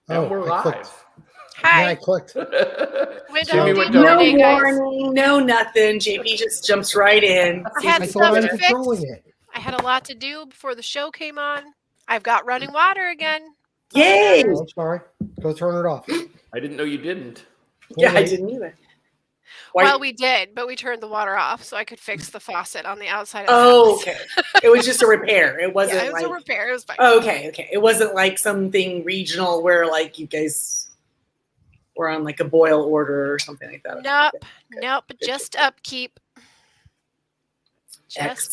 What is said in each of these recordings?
And we're live. Hi. Yeah, I clicked. Jimmy, what No don't you warning, no nothing. JP just jumps right in. I thought I was controlling it. I had a lot to do before the show came on. I've got running water again. Yay! Oh, I'm sorry. Go turn it off. I didn't know you didn't. Yeah, I didn't either. Well, we did, but we turned the water off so I could fix the faucet on the outside of the Oh, house. okay. It was just a repair. It wasn't Yeah, it was like a repair. It was fine. Okay. It wasn't like something regional where like you guys were on like a boil order or something like that. Nope. Just upkeep.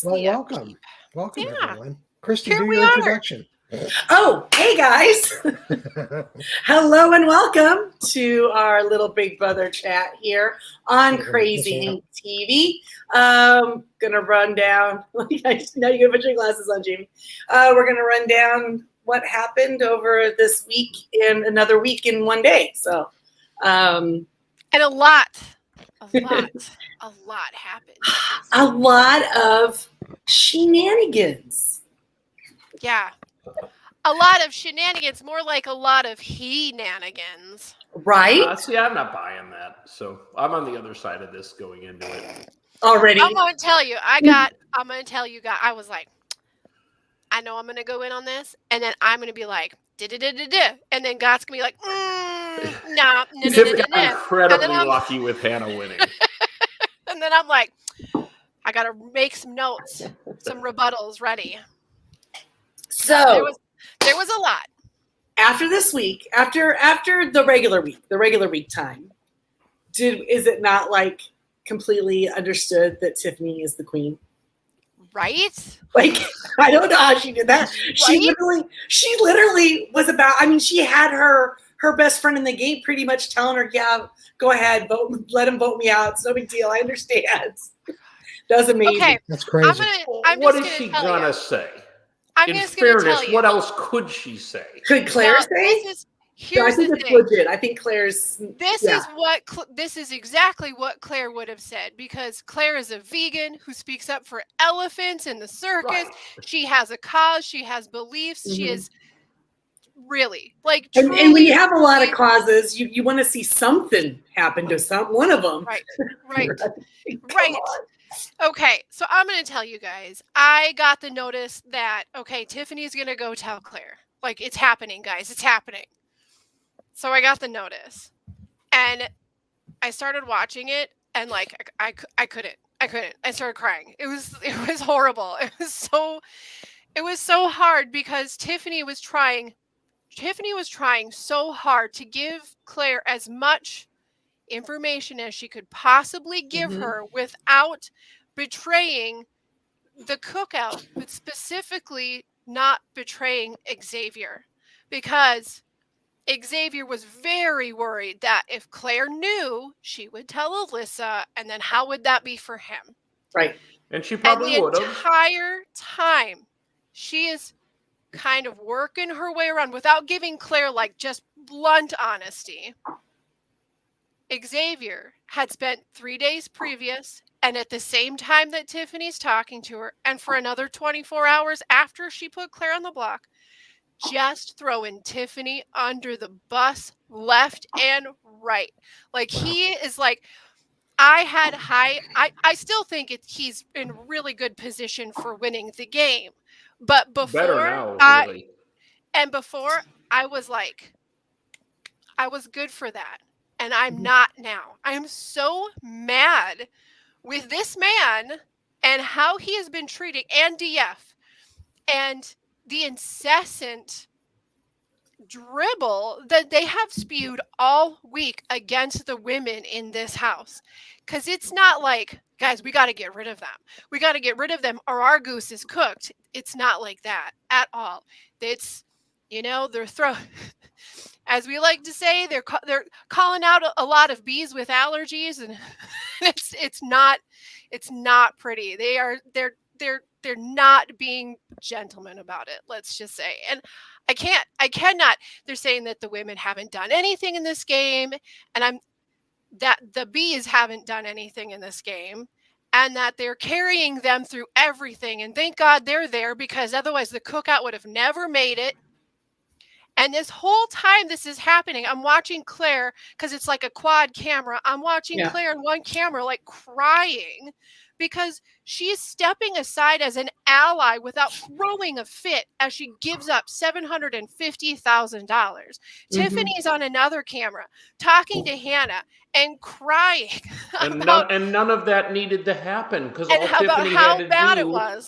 Well, welcome. Welcome, everyone. Christy, Here do we your are. introduction. Oh, hey guys. Hello and welcome to our little Big Brother chat here on Crazy Ink TV. Gonna run down. Now you gotta put your glasses on, Jamie. We're gonna run down what happened over this week in another week in one day. So, and a lot happened. A lot of shenanigans. Yeah. A lot of shenanigans, more like a lot of he-nanigans. Right? See, I'm not buying that. So I'm on the other side of this going into it. Already. I'm going to tell you, I was like, I know I'm going to go in on this, and then I'm going to be like, da-da-da-da-da, and then God's going to be like, no. Tiff got incredibly lucky with Hannah winning. And then I'm like, I got to make some notes, some rebuttals ready. So there was a lot. After this week, after the regular week time, is it not like completely understood that Tiffany is the queen? Right? Like, I don't know how she did that. Right? She literally was about, I mean, she had her best friend in the game pretty much telling her, yeah, go ahead, vote, let him vote me out. It's no big deal. I understand. That's amazing. Okay. That's crazy. What is she gonna say? In fairness, what else could she say? Could Claire say? Here's the thing. Legit. I think Claire's. This is exactly what Claire would have said, because Claire is a vegan who speaks up for elephants in the circus. Right. She has a cause. She has beliefs. Mm-hmm. She is really like. And when you have a lot of causes, you want to see something happen to one of them. Right. Okay, so I'm going to tell you guys, I got the notice that, okay, Tiffany's going to go tell Claire. Like, it's happening, guys. It's happening. So I got the notice. And I started watching it, and, like, I couldn't. I started crying. It was horrible. It was so hard because Tiffany was trying so hard to give Claire as much information as she could possibly give her without betraying the cookout, but specifically not betraying Xavier, because Xavier was very worried that if Claire knew, she would tell Alyssa, and then how would that be for him? Right. And she probably would have. The entire time, she is kind of working her way around without giving Claire like just blunt honesty. Xavier had spent 3 days previous, and at the same time that Tiffany's talking to her, and for another 24 hours after she put Claire on the block, just throwing Tiffany under the bus left and right. Like, he is like, I still think he's in really good position for winning the game. But before I was like, I was good for that. And I'm not now. I am so mad with this man and how he has been treating, and DF, and the incessant dribble that they have spewed all week against the women in this house. Because it's not like, guys, we got to get rid of them. We got to get rid of them or our goose is cooked. It's not like that at all. It's, they're as we like to say, they're calling out a lot of bees with allergies, and it's not pretty. They're not being gentlemen about it. Let's just say, and I cannot. They're saying that the women haven't done anything in this game, and that the bees haven't done anything in this game, and that they're carrying them through everything. And thank God they're there, because otherwise the cookout would have never made it. And this whole time this is happening, I'm watching Claire, because it's like a quad camera. I'm watching Claire on one camera, like crying, because she's stepping aside as an ally without throwing a fit as she gives up $750,000. Tiffany's on another camera talking to Hannah and crying. And none of that needed to happen, because all Tiffany had to do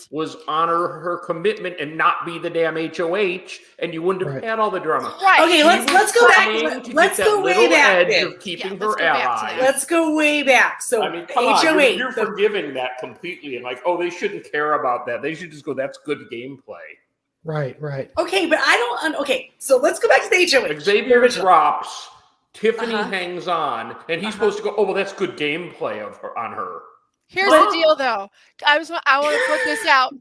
was honor her commitment and not be the damn HOH, and you wouldn't have had all the drama. Right. Okay, let's go back. Let's go way back. Of keeping her ally. Let's go way back. So I mean, come HOH, on, you're forgiving that completely, and like, oh, they shouldn't care about that. They should just go, that's good gameplay. Right. Okay, but I don't. Okay, so let's go back to the HOH. Xavier drops. Tiffany hangs on, and he's supposed to go, oh, well, that's good gameplay of her on her. Here's the deal, though. I want to put this out.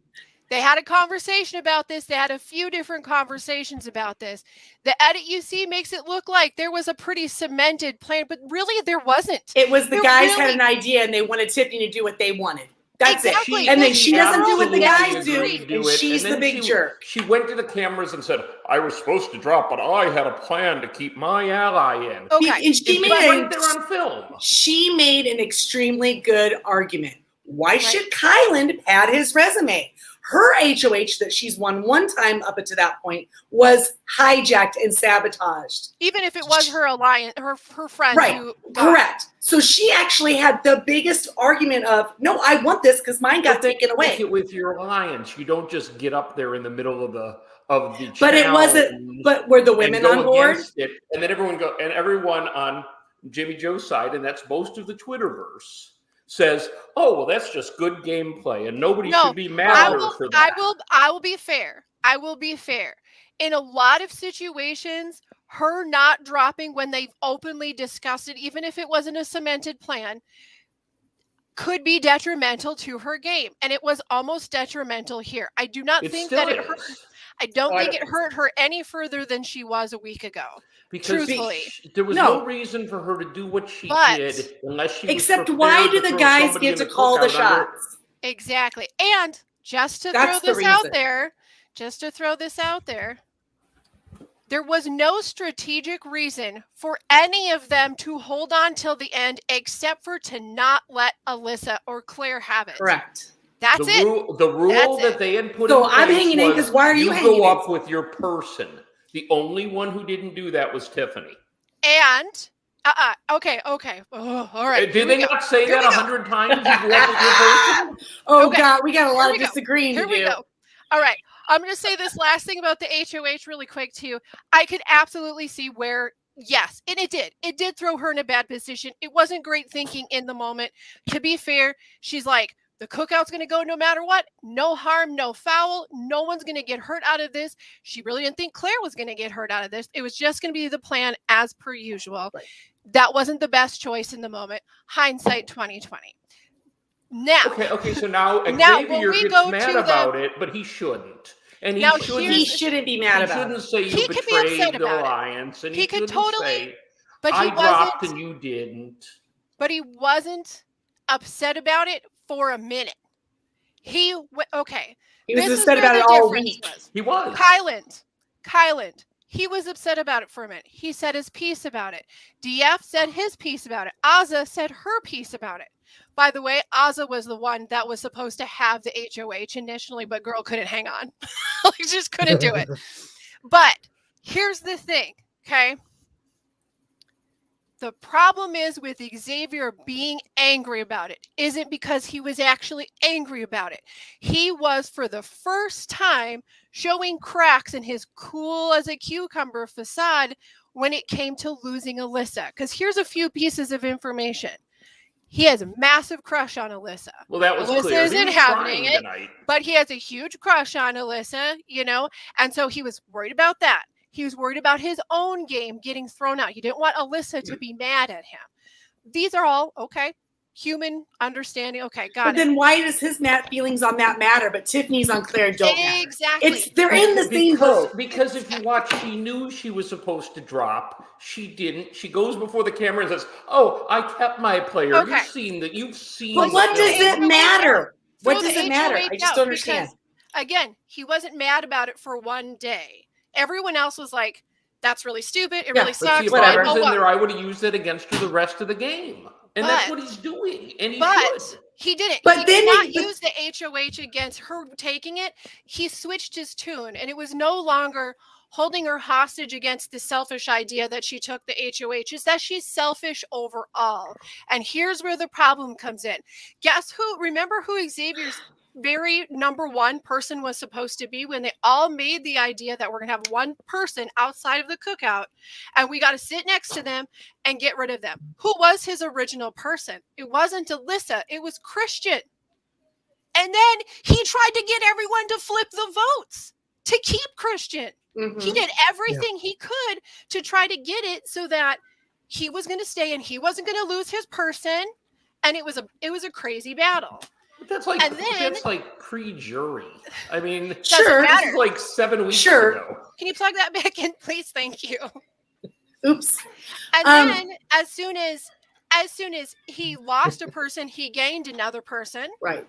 They had a conversation about this. They had a few different conversations about this. The edit you see makes it look like there was a pretty cemented plan, but really there wasn't. It was the guys had an idea, and they wanted Tiffany to do what they wanted. That's it. And then she doesn't do what the guys do, and she's the big jerk. She went to the cameras and said, I was supposed to drop, but I had a plan to keep my ally in. Okay. And she right there on film. She made an extremely good argument. Why should Kyland pad his resume? Her HOH that she's won one time up until that point was hijacked and sabotaged. Even if it was her alliance, her friend. Right. Correct. So she actually had the biggest argument of, no, I want this because mine got taken away. Take it with your alliance. You don't just get up there in the middle of the But it wasn't. But were the women on board? And then everyone on Jimmy Joe's side, and that's most of the Twitterverse, says, oh, well, that's just good gameplay, and nobody should be mad at her for that. I will be fair. I will be fair. In a lot of situations, her not dropping when they've openly discussed it, even if it wasn't a cemented plan, could be detrimental to her game. And it was almost detrimental here. I do not think that it hurt. I don't think it hurt her any further than she was a week ago. Because there was no reason for her to do what she did unless she except why do the guys get to call the shots? Exactly. And just to throw this out there, there was no strategic reason for any of them to hold on till the end except for to not let Alyssa or Claire have it. Correct. That's it. The rule that they had put in place I'm hanging in because why are you hanging in? You go up with your person. The only one who didn't do that was Tiffany. And okay. Oh, all right. Did they not say that 100 times? You go up with your person? God, we got a lot of disagreeing to do. Here we go. All right. I'm going to say this last thing about the HOH really quick too. I could absolutely see where, yes, and it did. It did throw her in a bad position. It wasn't great thinking in the moment. To be fair, she's like, the cookout's going to go no matter what. No harm, no foul. No one's going to get hurt out of this. She really didn't think Claire was going to get hurt out of this. It was just going to be the plan as per usual. Right. That wasn't the best choice in the moment. Hindsight 2020. Now, okay. So now Xavier gets mad about it, but he shouldn't. And he shouldn't be mad about it. He shouldn't say you betrayed the alliance, and he could totally say, but I dropped and you didn't. But he wasn't upset about it for a minute. He was upset about it all week. He was. Kyland. He was upset about it for a minute. He said his piece about it. DF said his piece about it. Azah said her piece about it. By the way, Azah was the one that was supposed to have the HOH initially, but girl couldn't hang on. Just couldn't do it. But here's the thing, okay? The problem is with Xavier being angry about it isn't because he was actually angry about it. He was, for the first time, showing cracks in his cool as a cucumber facade when it came to losing Alyssa. Because here's a few pieces of information. He has a massive crush on Alyssa. Well, that was Alyssa clear. Isn't having it, but he has a huge crush on Alyssa, and so he was worried about that. He was worried about his own game getting thrown out. He didn't want Alyssa to be mad at him. These are all, human understanding. Okay, got it. But then why does his feelings on that matter, but Tiffany's on Claire don't matter? Exactly. They're in the same boat. Because if you watch, she knew she was supposed to drop. She didn't. She goes before the camera and says, oh, I kept my player. Okay. You've seen But what does it matter? What does it matter? I just don't understand. Because, again, he wasn't mad about it for one day. Everyone else was like, That's really stupid. It really But sucks. see, if I was in there, I would have used it against her the rest of the game. And that's what he's doing. And he should. He didn't. But he did not use the HOH against her taking it. He switched his tune, and it was no longer holding her hostage against the selfish idea that she took the HOH. Is that she's selfish overall. And here's where the problem comes in. Guess who? Remember who Xavier's very number one person was supposed to be when they all made the idea that we're going to have one person outside of the cookout and we got to sit next to them and get rid of them. Who was his original person? It wasn't Alyssa. It was Christian. And then he tried to get everyone to flip the votes to keep Christian. Mm-hmm. He did everything he could to try to get it so that he was going to stay and he wasn't going to lose his person. And it was a crazy battle. That's like pre-jury. I mean, sure. This is like 7 weeks ago. Can you plug that back in, please? Thank you. Oops. And then as soon as he lost a person, he gained another person. Right.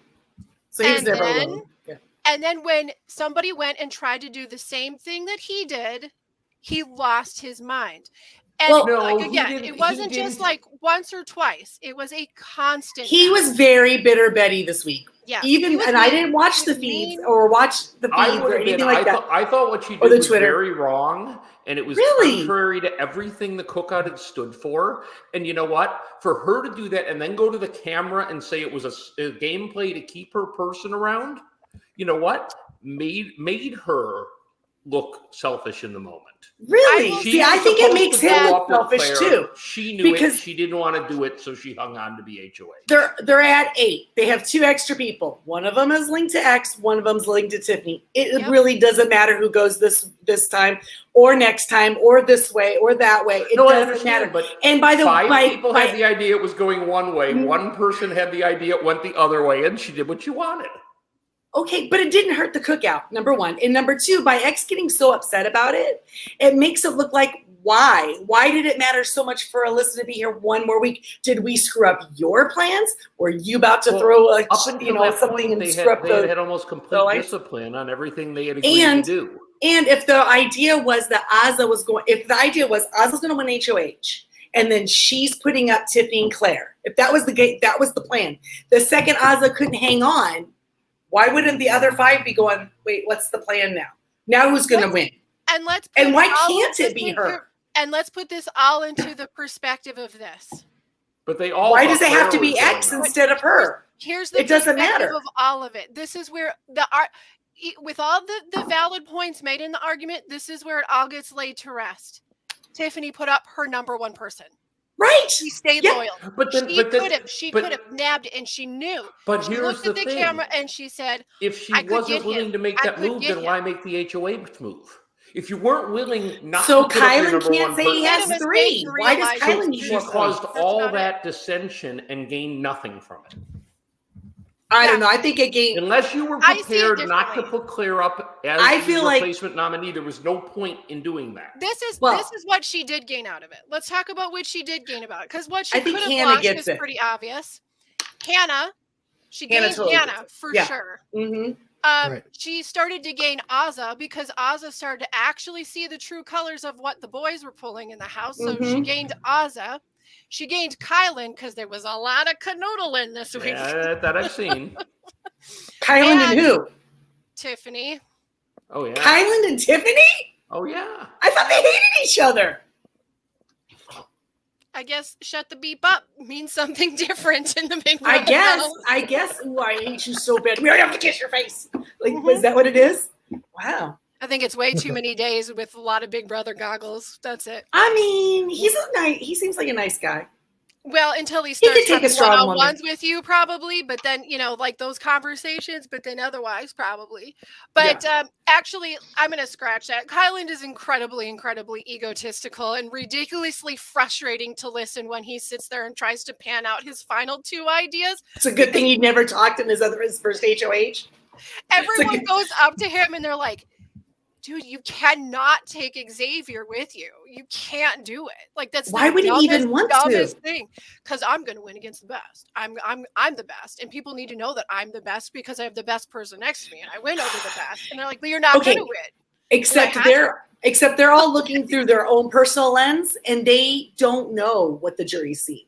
So he's never alone. Yeah. And then when somebody went and tried to do the same thing that he did, he lost his mind. And it wasn't just like once or twice. It was a constant. He was very bitter Betty this week. Yeah. I didn't watch the feeds or watch the feeds or anything like that. I thought what she did was very wrong. And it was contrary to everything the cookout had stood for. And you know what? For her to do that and then go to the camera and say it was a gameplay to keep her person around, you know what? Made her look selfish in the moment. Really? I think it makes him look selfish too. She knew it. She didn't want to do it, so she hung on to be HOA. They're at 8. They have 2 extra people. One of them is linked to X. One of them is linked to Tiffany. It really doesn't matter who goes this time or next time or this way or that way. It doesn't matter. But and by the way, people had the idea it was going one way. One person had the idea it went the other way, and she did what she wanted. Okay, but it didn't hurt the cookout, number one. And number two, by X getting so upset about it, it makes it look like why? Why did it matter so much for Alyssa to be here one more week? Did we screw up your plans? Were you about to throw something and screw up they had almost complete discipline on everything they had agreed to do. And if the idea was that Azah's going to win HOH, and then she's putting up Tiffany and Claire. If that was the plan. The second Azah couldn't hang on, why wouldn't the other 5 be going, wait, what's the plan now? Now who's going to win? And why can't it be her? And let's put this all into the perspective of this. But they all. Why does it have to be X instead of her? Here's the perspective of all of it. This is where with all the valid points made in the argument, this is where it all gets laid to rest. Tiffany put up her number one person. Right. She stayed loyal. She could have nabbed it, and she knew. But she here's looked at the camera and she said, if she wasn't willing to make that move, then why make the HOA move? If you weren't willing not to put up your number can't say he has 3. Why does Kylan need more? She caused all that dissension and gained nothing from it. I don't know. I think it gained. Unless you were prepared not to put Claire up as the replacement nominee, there was no point in doing that. This is what she did gain out of it. Let's talk about what she did gain about it, because what she could have lost is pretty obvious. Hannah, she gained Hannah for sure. Mm-hmm. She started to gain Azah because Azah started to actually see the true colors of what the boys were pulling in the house. So she gained Azah. She gained Kylan because there was a lot of canoodling this week. Yeah, that I've seen. Kylan and who? Tiffany. Oh, yeah. Kylan and Tiffany? Oh, yeah. I thought they hated each other. I guess shut the beep up means something different in the Big Brother. I guess. Ooh, I hate you so bad. We already have to kiss your face. Was that what it is? Wow. I think it's way too many days with a lot of Big Brother goggles. That's it. I mean, he seems like a nice guy. Well, until he starts having one-on-ones with you, probably. But then, like those conversations. But then otherwise, probably. But actually, I'm going to scratch that. Kylan is incredibly, incredibly egotistical and ridiculously frustrating to listen when he sits there and tries to pan out his final 2 ideas. It's a good thing he never talked in his first HOH. Everyone goes up to him and they're like, dude, you cannot take Xavier with you. You can't do it. Like that's why would he even want to? Thing, because I'm going to win against the best. I'm the best, and people need to know that I'm the best because I have the best person next to me, and I win over the best. And they're like, but you're not going to win. Except they're all looking through their own personal lens, and they don't know what the jury's see.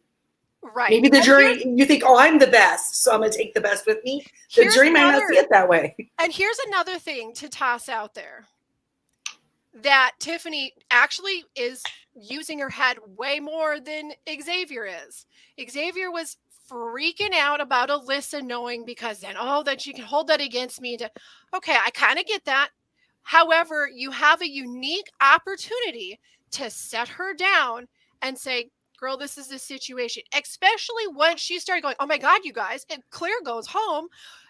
Right. Maybe the jury, you think, oh, I'm the best, so I'm going to take the best with me. The jury might not see it that way. And here's another thing to toss out there. That Tiffany actually is using her head way more than Xavier is. Xavier was freaking out about Alyssa knowing because then, that she can hold that against me. Okay, I kind of get that. However, you have a unique opportunity to set her down and say, girl, this is the situation, especially when she started going, oh my God, you guys, if Claire goes home,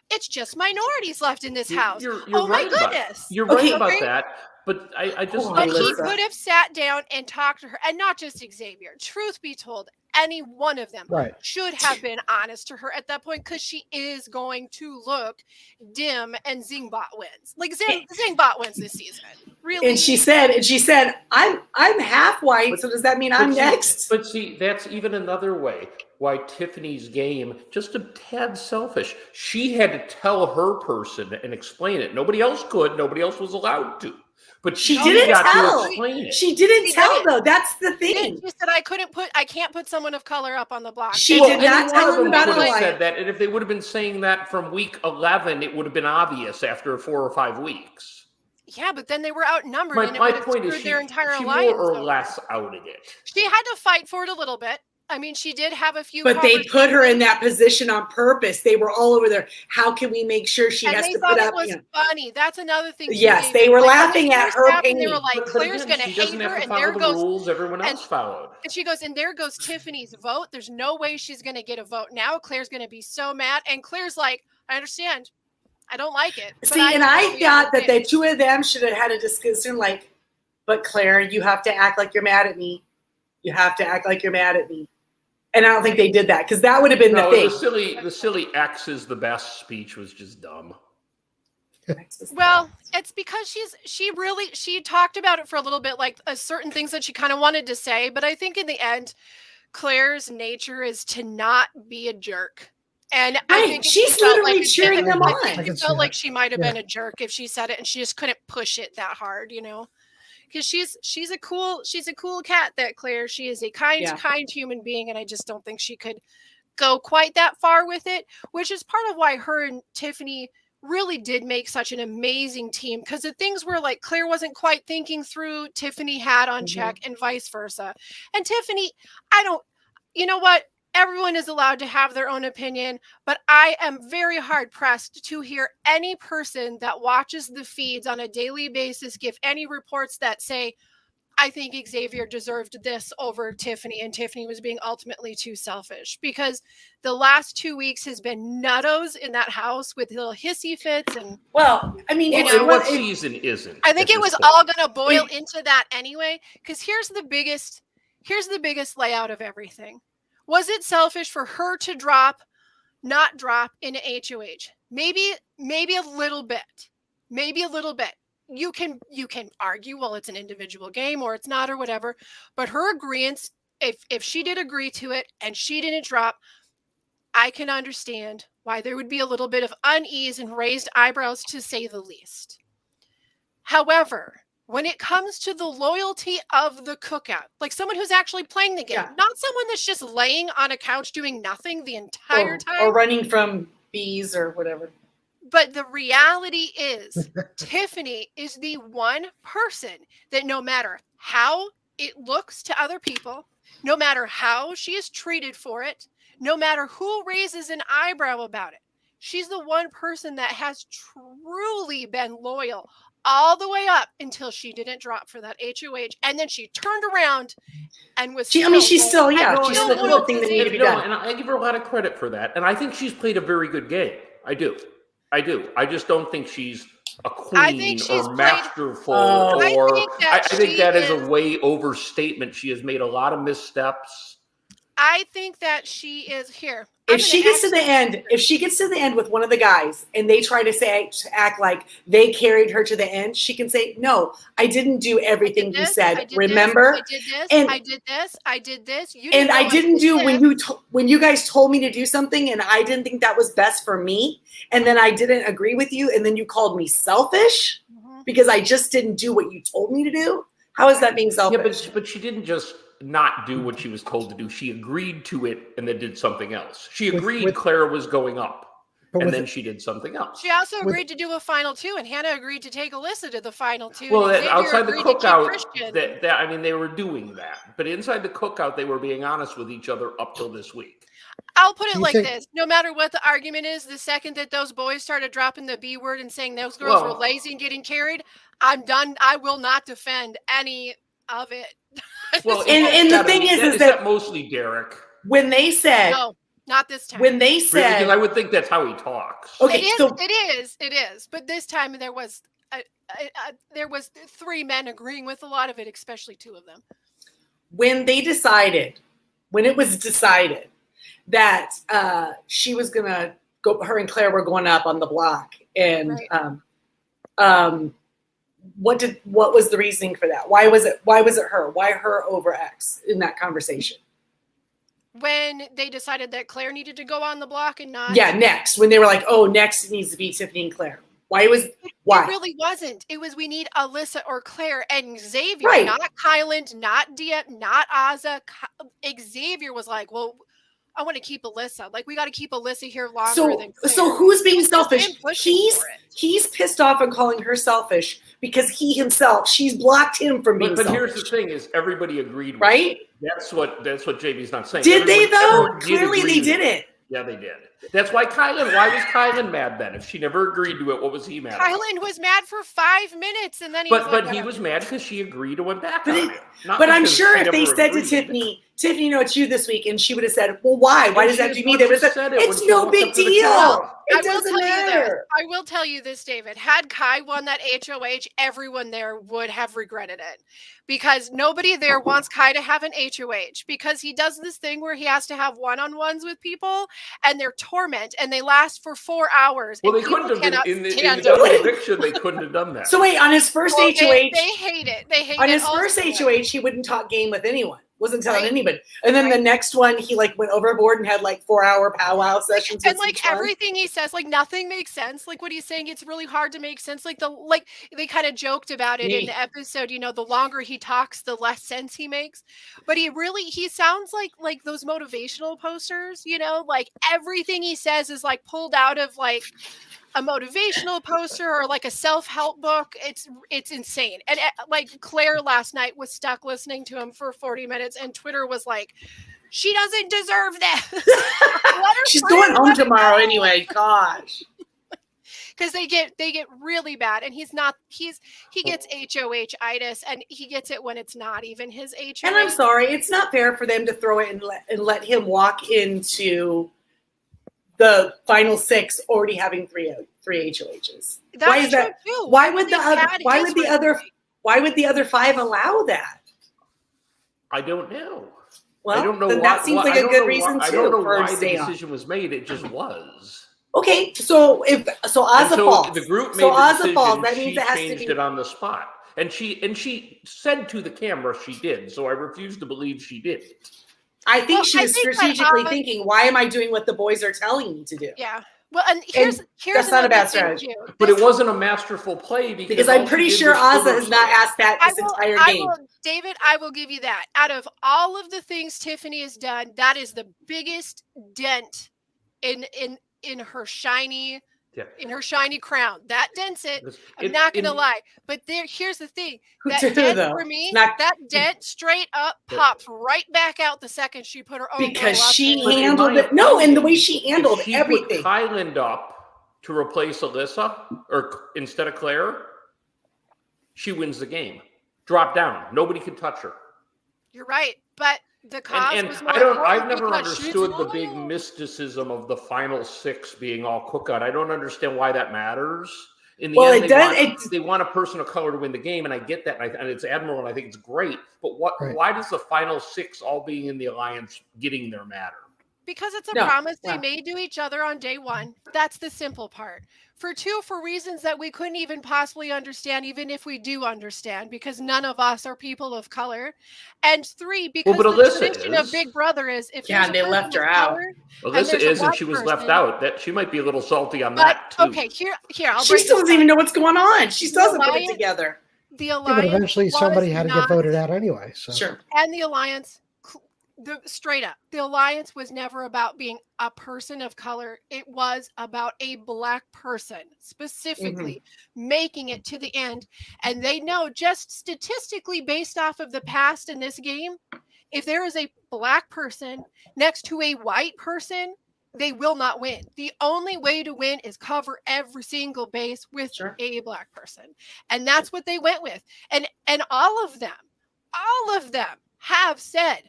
it's just minorities left in this house. You're oh my right goodness. You're right about that. But I just. But he could have sat down and talked to her, and not just Xavier. Truth be told, any one of them should have been honest to her at that point, because she is going to look dim, and Zingbot wins. Like Zingbot wins this season, really. And she said, I'm half white, so does that mean I'm next? But see, that's even another way why Tiffany's game just a tad selfish. She had to tell her person and explain it. Nobody else could. Nobody else was allowed to. But she didn't tell. She didn't tell though. That's the thing. She said I can't put someone of color up on the block. She did not tell him about it. Said that, and if they would have been saying that from week 11, it would have been obvious after 4 or 5 weeks. Yeah, but then they were outnumbered. My point is, their entire she alliance more or less outed it. She had to fight for it a little bit. I mean, she did have a few. But they put her in that position on purpose. They were all over there. How can we make sure she has to put up? It was funny. That's another thing. Yes, they were laughing at her pain. They were like, Claire's going to hate her, and there goes the rules everyone else followed. And she goes, and there goes Tiffany's vote. There's no way she's going to get a vote now. Claire's going to be so mad, and Claire's like, I understand. I don't like it. See, and I thought that the two of them should have had a discussion, like, but Claire, you have to act like you're mad at me. You have to act like you're mad at me. And I don't think they did that, because that would have been the thing. The silly X is the best speech was just dumb. Well, it's because she talked about it for a little bit, like certain things that she kind of wanted to say. But I think in the end, Claire's nature is to not be a jerk. And I think she's literally cheering them on. It felt like she might have been a jerk if she said it, and she just couldn't push it that hard, because she's a cool cat, that Claire. She is a kind human being, and I just don't think she could go quite that far with it, which is part of why her and Tiffany really did make such an amazing team, because the things were like Claire wasn't quite thinking through, Tiffany had on check, and vice versa. And Tiffany, you know what? Everyone is allowed to have their own opinion, but I am very hard pressed to hear any person that watches the feeds on a daily basis give any reports that say, I think Xavier deserved this over Tiffany, and Tiffany was being ultimately too selfish, because the last 2 weeks has been nuttos in that house with little hissy fits. And what season isn't? I think it was all going to boil into that anyway, because here's the biggest layout of everything. Was it selfish for her to not drop in HOH? Maybe a little bit. Maybe a little bit. You can argue, well, it's an individual game or it's not or whatever. But her agreement, if she did agree to it and she didn't drop, I can understand why there would be a little bit of unease and raised eyebrows, to say the least. However, when it comes to the loyalty of the cookout, like someone who's actually playing the game, not someone that's just laying on a couch doing nothing the entire time. Or running from bees or whatever. But the reality is, Tiffany is the one person that no matter how it looks to other people, no matter how she is treated for it, no matter who raises an eyebrow about it, she's the one person that has truly been loyal all the way up until she didn't drop for that HOH, and then she turned around and was. She's still the little thing that needed to be done. And I give her a lot of credit for that, and I think she's played a very good game. I do. I just don't think she's a queen or masterful, or I think that is a way overstatement. She has made a lot of missteps. I think that she is here. If she gets to the end with one of the guys and they try to act like they carried her to the end, she can say, no, I didn't do everything you said. Remember? I did this. I did this. And I didn't do when you guys told me to do something and I didn't think that was best for me. And then I didn't agree with you. And then you called me selfish. Mm-hmm. because I just didn't do what you told me to do? How is that being selfish? Yeah, but she didn't just not do what she was told to do. She agreed to it and then did something else. She agreed Claire was going up. And then she did something else. She also agreed to do a final 2, and Hannah agreed to take Alyssa to the final 2. Well, outside the cookout, I mean, they were doing that. But inside the cookout, they were being honest with each other up till this week. I'll put it like this. No matter what the argument is, the second that those boys started dropping the B word and saying those girls were lazy and getting carried, I'm done. I will not defend any of it. Well, and the thing is that mostly Derek. When they said... No. Not this time. When they said, because I would think that's how he talks. Okay, it is. But this time there was 3 men agreeing with a lot of it, especially 2 of them. When it was decided that she was gonna go, her and Claire were going up on the block, and what was the reasoning for that? Why was it her? Why her over X in that conversation? When they decided that Claire needed to go on the block and not... Yeah, next. When they were like, oh, next it needs to be Tiffany and Claire. Why? It really wasn't. It was we need Alyssa or Claire and Xavier, not Kyland, not Dia, not Azah. Xavier was like, well, I want to keep Alyssa. Like, we got to keep Alyssa here longer than Claire. So who's being selfish? He's pissed off and calling her selfish because she's blocked him from being selfish. But here's the thing is everybody agreed with right? That's what JB's not saying. Did they though? Clearly they didn't. Yeah, they did. That's why why was Kyland mad then? If she never agreed to it, what was he mad about? Kyland was mad for 5 minutes and then he he was mad because she agreed to went back on it. But I'm sure if they said to Tiffany, it's you this week, and she would have said, well, why? Why does that have to be me? They would have said, it's no big deal. It doesn't matter. I will tell you this, David. Had Kai won that HOH, everyone there would have regretted it. Because nobody there wants Kai to have an HOH. Because he does this thing where he has to have one-on-ones with people, and they're torment, and they last for 4 hours. Well, they couldn't have been in the double eviction. They couldn't have done that. So wait, on his first HOH, they hate it. On his first HOH, he wouldn't talk game with anyone. Wasn't telling anybody. And then the next one, he went overboard and had 4-hour powwow sessions. And everything he says, nothing makes sense. What he's saying, it's really hard to make sense. They kind of joked about it in the episode. The longer he talks, the less sense he makes. But he sounds like those motivational posters. Everything he says is pulled out of a motivational poster or a self-help book. It's insane. And Claire last night was stuck listening to him for 40 minutes, and Twitter was like, she doesn't deserve this. She's going home tomorrow anyway. Gosh. Because they get really bad, and he gets HOH-itis, and he gets it when it's not even his HOH. And I'm sorry, it's not fair for them to throw it and let him walk into the final 6 already having three HOHs. Why is that? Why would the other 5 allow that? I don't know. Well, I don't know that seems like a good reason too. I don't know why the decision was made. It just was. Okay, so Azah falls. The group made the decision. Falls. That means she it has changed to be it on the spot, and she said to the camera she did. So I refuse to believe she didn't. I think she was strategically thinking, why am I doing what the boys are telling me to do? Yeah. Well, and here's that's not a bad strategy. But it wasn't a masterful play because I'm pretty sure Azah has not asked that this entire game. David, I will give you that. Out of all of the things Tiffany has done, that is the biggest dent in her shiny crown. That dents it. I'm not going to lie. But here's the thing. That dent for me, that dent straight up pops right back out the second she put her own because she handled it. No, and the way she handled everything. Put Kyland up to replace Alyssa or instead of Claire, she wins the game. Drop down. Nobody can touch her. You're right. But the cause was more I've never understood the big mysticism of the final 6 being all cookout. I don't understand why that matters. In the end, they want a person of color to win the game, and I get that, and it's admirable, and I think it's great. But why does the final 6 all being in the alliance getting there matter? because it's a promise they made to each other on day one. That's the simple part. For two, for reasons that we couldn't even possibly understand, even if we do understand, because none of us are people of color. And three, because the tradition of Big Brother is if they left her out. Alyssa is, and she was left out. That she might be a little salty on that too. Okay, here. She still doesn't even know what's going on. She still doesn't put it together. The alliance, but eventually somebody had to get voted out anyway. So. Sure. And the alliance. Straight up, the alliance was never about being a person of color. It was about a Black person specifically making it to the end. And they know, just statistically based off of the past in this game, if there is a Black person next to a white person, they will not win. The only way to win is cover every single base with a Black person. And that's what they went with. And all of them have said,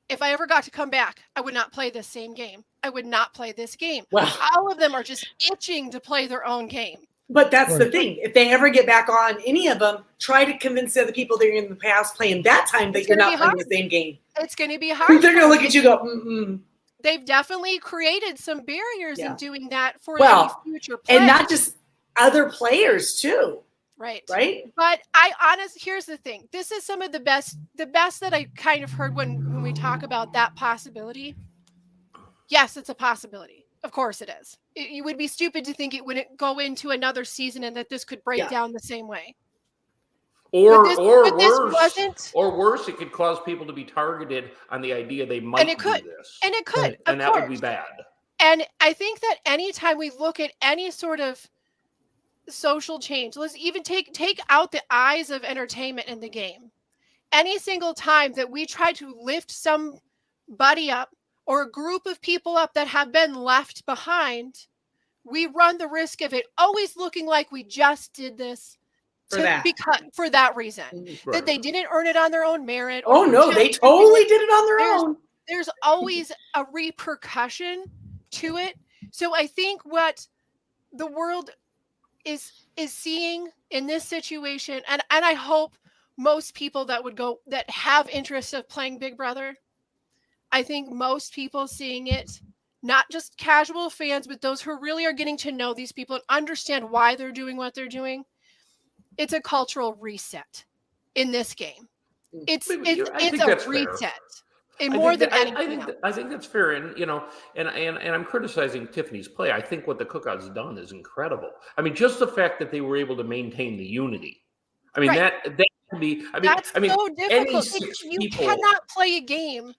if I ever got to come back, I would not play this same game. I would not play this game. Well, all of them are just itching to play their own game. But that's the thing. If they ever get back on any of them, try to convince the other people that are in the past playing that time that you're not playing the same game. It's going to be hard. They're going to look at you and go, They've definitely created some barriers in doing that for any future play. And not just other players too. Right. But here's the thing. This is some of the best that I kind of heard when we talk about that possibility. Yes, it's a possibility. Of course it is. You would be stupid to think it wouldn't go into another season and that this could break down the same way. Or worse, it could cause people to be targeted on the idea they might do this. And it could. And that would be bad. And I think that anytime we look at any sort of social change, let's even take out the eyes of entertainment in the game. Any single time that we try to lift somebody up or a group of people up that have been left behind, we run the risk of it always looking like we just did this for that reason, that they didn't earn it on their own merit. Oh no, they totally did it on their own. There's always a repercussion to it. So I think what the world is seeing in this situation, and I hope most people that have interest of playing Big Brother, I think most people seeing it, not just casual fans, but those who really are getting to know these people and understand why they're doing what they're doing, it's a cultural reset in this game. It's a reset. Fair. I think that's fair, and I'm criticizing Tiffany's play. I think what the Cookout's done is incredible. I mean, just the fact that they were able to maintain the unity. I mean, that can be. That's so difficult. You cannot play a game.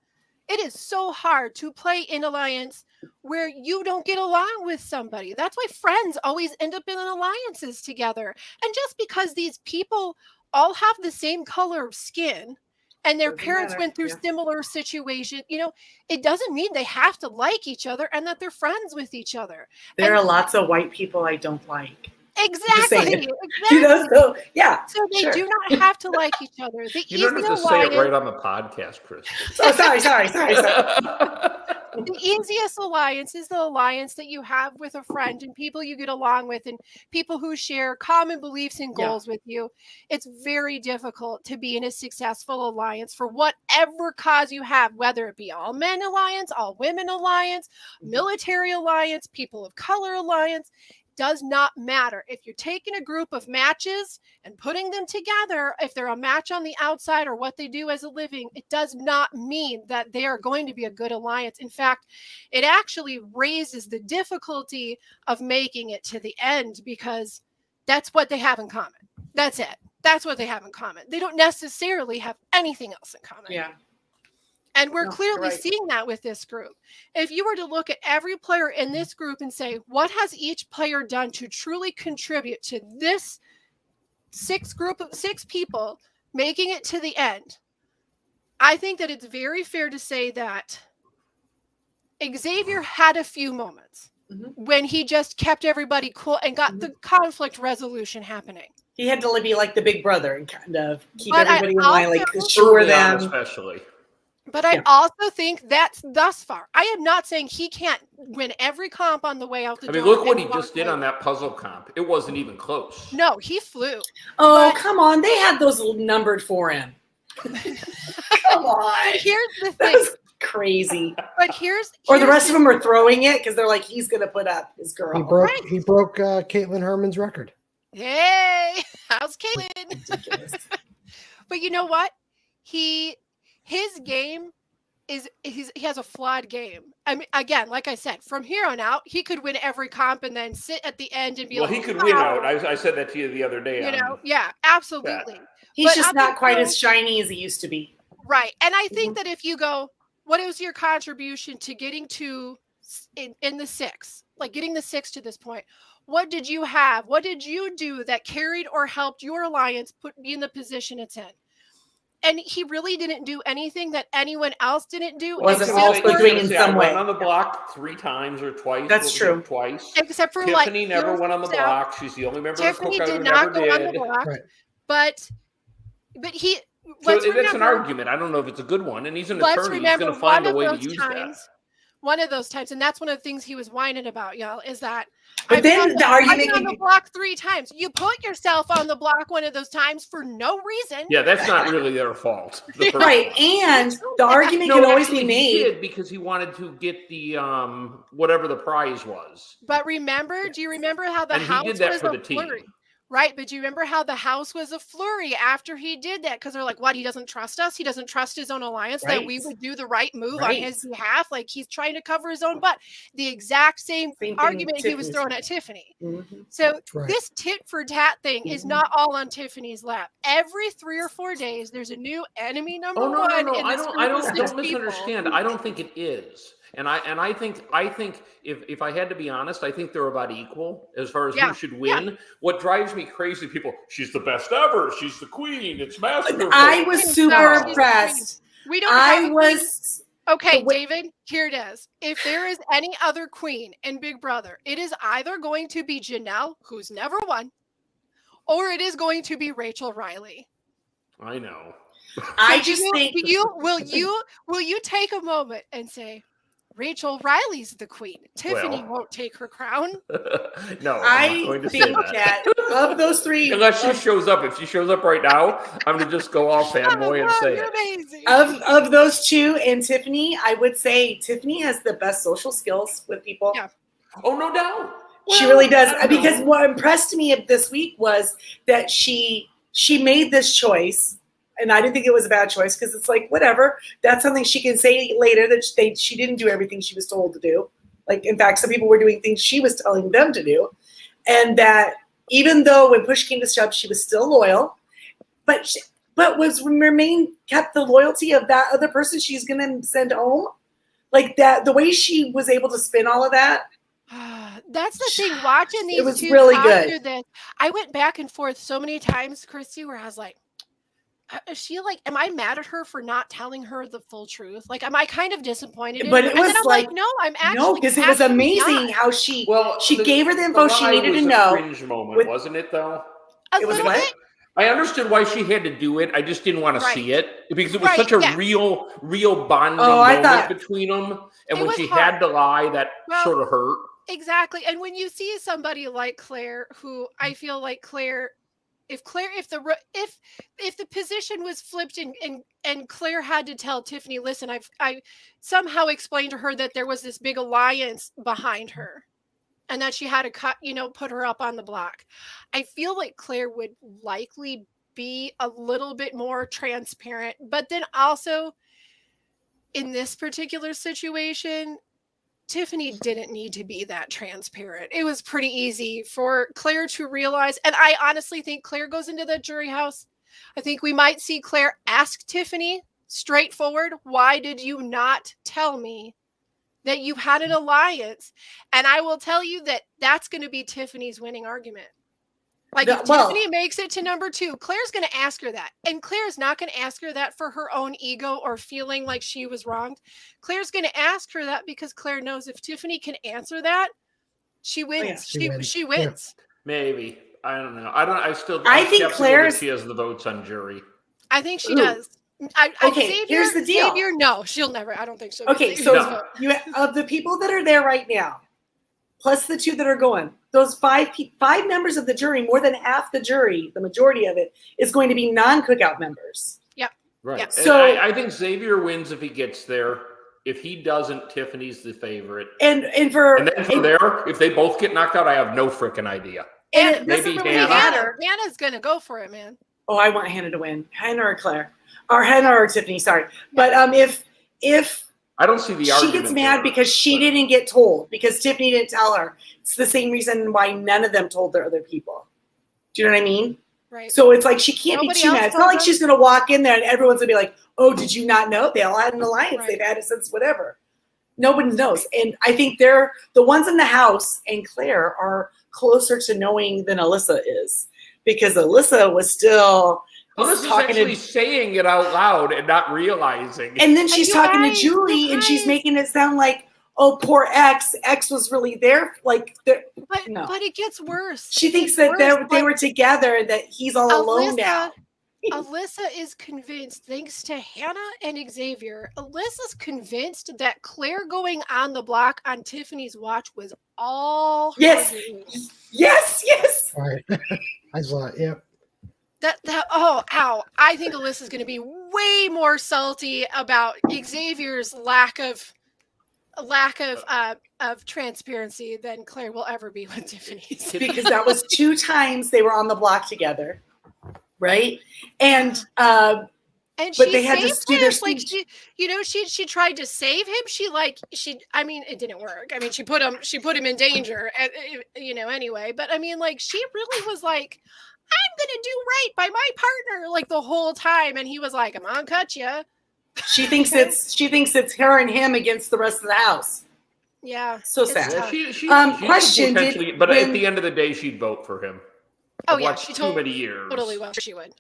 It is so hard to play in alliance where you don't get along with somebody. That's why friends always end up in alliances together. And just because these people all have the same color of skin, and their parents went through similar situations, it doesn't mean they have to like each other and that they're friends with each other. There are lots of white people I don't like. Exactly. So they do not have to like each other. You don't have to say it right on the podcast, Chris. Oh, sorry. The easiest alliance is the alliance that you have with a friend and people you get along with and people who share common beliefs and goals with you. It's very difficult to be in a successful alliance for whatever cause you have, whether it be all men alliance, all women alliance, military alliance, people of color alliance. Does not matter. If you're taking a group of matches and putting them together, if they're a match on the outside or what they do as a living, it does not mean that they are going to be a good alliance. In fact, it actually raises the difficulty of making it to the end because that's what they have in common. That's it. That's what they have in common. They don't necessarily have anything else in common. Yeah. And we're clearly seeing that with this group. If you were to look at every player in this group and say, what has each player done to truly contribute to this group of six people making it to the end? I think that it's very fair to say that Xavier had a few moments when he just kept everybody cool and got the conflict resolution happening. He had to be like the big brother and kind of keep everybody in line, like assure them. Especially. But I also think that's thus far. I am not saying he can't win every comp on the way out the door. I mean, look what he just did on that puzzle comp. It wasn't even close. No, he flew. Oh, come on. They had those numbered for him. Come on. Here's the thing. That's crazy. But here's or the rest of them are throwing it because they're like, he's going to put up his girl. He broke Caitlin Herman's record. Hey, how's Caitlin? But you know what? His game he has a flawed game. I mean, again, like I said, from here on out, he could win every comp and then sit at the end and be well, he could win out. I said that to you the other day. Yeah, absolutely. He's just not quite as shiny as he used to be. Right. And I think that if you go, what was your contribution to getting to in the 6, like getting the 6 to this point? What did you have? What did you do that carried or helped your alliance be in the position it's in? And he really didn't do anything that anyone else didn't do. Wasn't also doing in some way. Went on the block 3 times or twice. That's true. Twice. Except for Tiffany never went on the block. She's the only member Tiffany of Cookout did who not never go on did. the block. Right. But he. So that's an argument. I don't know if it's a good one. And he's an attorney. He's going to find a way to use that. One of those times, and that's one of the things he was whining about, y'all, is that but then the argument on the block 3 times. You put yourself on the block one of those times for no reason. Yeah, that's not really their fault. Right, and the argument can always be made. He did because he wanted to get the whatever the prize was. But remember, do you remember how the house was a flurry? Right, but do you remember how the house was a flurry after he did that? Because they're like, what, he doesn't trust us? He doesn't trust his own alliance, that we would do the right move on his behalf? Like, he's trying to cover his own butt. The exact same argument he was throwing at Tiffany. Mm-hmm. So this tit-for-tat thing is not all on Tiffany's lap. Every 3 or 4 days, there's a new enemy number one. No. I don't misunderstand. I don't think it is. And I think if I had to be honest, I think they're about equal as far as who should win. Yeah. What drives me crazy, people, she's the best ever. She's the queen. It's masterful. I was super impressed. We don't. Okay, David, here it is. If there is any other queen in Big Brother, it is either going to be Janelle, who's never won, or it is going to be Rachel Riley. I know. I just think will you take a moment and say, Rachel Riley's the queen. Tiffany won't take her crown. No, I think that of those 3, unless she shows up. If she shows up right now, I'm gonna just go all fanboy and say it. Amazing. Of those 2 and Tiffany, I would say Tiffany has the best social skills with people. Yeah. Oh, no doubt. She really does. Because what impressed me this week was that she made this choice. And I didn't think it was a bad choice because it's like, whatever. That's something she can say later that she didn't do everything she was told to do. Like, in fact, some people were doing things she was telling them to do. And that even though when push came to shove, she was still loyal, but kept the loyalty of that other person she's going to send home. Like that, the way she was able to spin all of that. That's the thing. Watching these it was two really good. This, I went back and forth so many times, Christy, where I was like, is she like, am I mad at her for not telling her the full truth? Like, am I kind of disappointed? But it was like, no, I'm actually no, because it was amazing how she gave her the info she needed to know. Cringe moment, wasn't it though? It was what? I understood why she had to do it. I just didn't want to see it because it was such a real bonding moment between them. And when she had to lie, that sort of hurt. Exactly. And when you see somebody like Claire, who I feel like Claire, if the position was flipped and Claire had to tell Tiffany, listen, I somehow explained to her that there was this big alliance behind her and that she had to put her up on the block. I feel like Claire would likely be a little bit more transparent, but then also in this particular situation, Tiffany didn't need to be that transparent. It was pretty easy for Claire to realize. And I honestly think Claire goes into the jury house. I think we might see Claire ask Tiffany straightforward, why did you not tell me that you had an alliance? And I will tell you that that's going to be Tiffany's winning argument. Like, if Tiffany makes it to number 2, Claire's going to ask her that. And Claire's not going to ask her that for her own ego or feeling like she was wronged. Claire's going to ask her that because Claire knows if Tiffany can answer that, she wins. She wins. Yeah. Maybe. I don't know. I think Claire, she has the votes on jury. I think she does. Here's the deal. Xavier, no, she'll never. I don't think so. Okay, so of the people that are there right now, plus the 2 that are going, those 5 members of the jury, more than half the jury, the majority of it, is going to be non-Cookout members. Yep. Right. Yep. So I think Xavier wins if he gets there. If he doesn't, Tiffany's the favorite. And then from there, if they both get knocked out, I have no freaking idea. And maybe Hannah's gonna go for it, man. Oh, I want Hannah to win. Hannah or Claire, or Hannah or Tiffany. Sorry, but if I don't see the argument. She gets mad because she didn't get told, because Tiffany didn't tell her. It's the same reason why none of them told their other people. Do you know what I mean? Right. So it's like she can't be too mad. It's not like she's going to walk in there and everyone's going to be like, oh, did you not know? They all had an alliance. Right. They've had it since whatever. Nobody knows. And I think they're the ones in the house, and Claire are closer to knowing than Alyssa is, because Alyssa was still actually saying it out loud and not realizing. And then she's talking to Julie and she's making it sound like, oh, poor X. X was really there. Like, but it gets worse. She thinks that they were together and that he's all alone now. Alyssa is convinced, thanks to Hannah and Xavier, Alyssa's convinced that Claire going on the block on Tiffany's watch was all yes. All right. I saw it. Yep. I think Alyssa's going to be way more salty about Xavier's lack of transparency than Claire will ever be with Tiffany's. Because that was 2 times they were on the block together, right? And but they had to do their speech. She tried to save him. It didn't work. I mean, she put him in danger, anyway. But I mean, like, she really was like, I'm gonna do right by my partner, like, the whole time, and he was like, I'm gonna cut you. She thinks it's her and him against the rest of the house. Yeah, so sad. Question: but at the end of the day, she'd vote for him. Oh yeah, she too many years. Totally will. She would.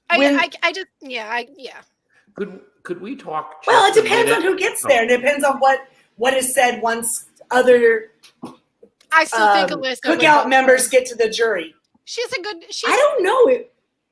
Could we talk? Well, it depends on who gets there. It depends on what is said once other. I still think Alyssa cookout members get to the jury. I don't know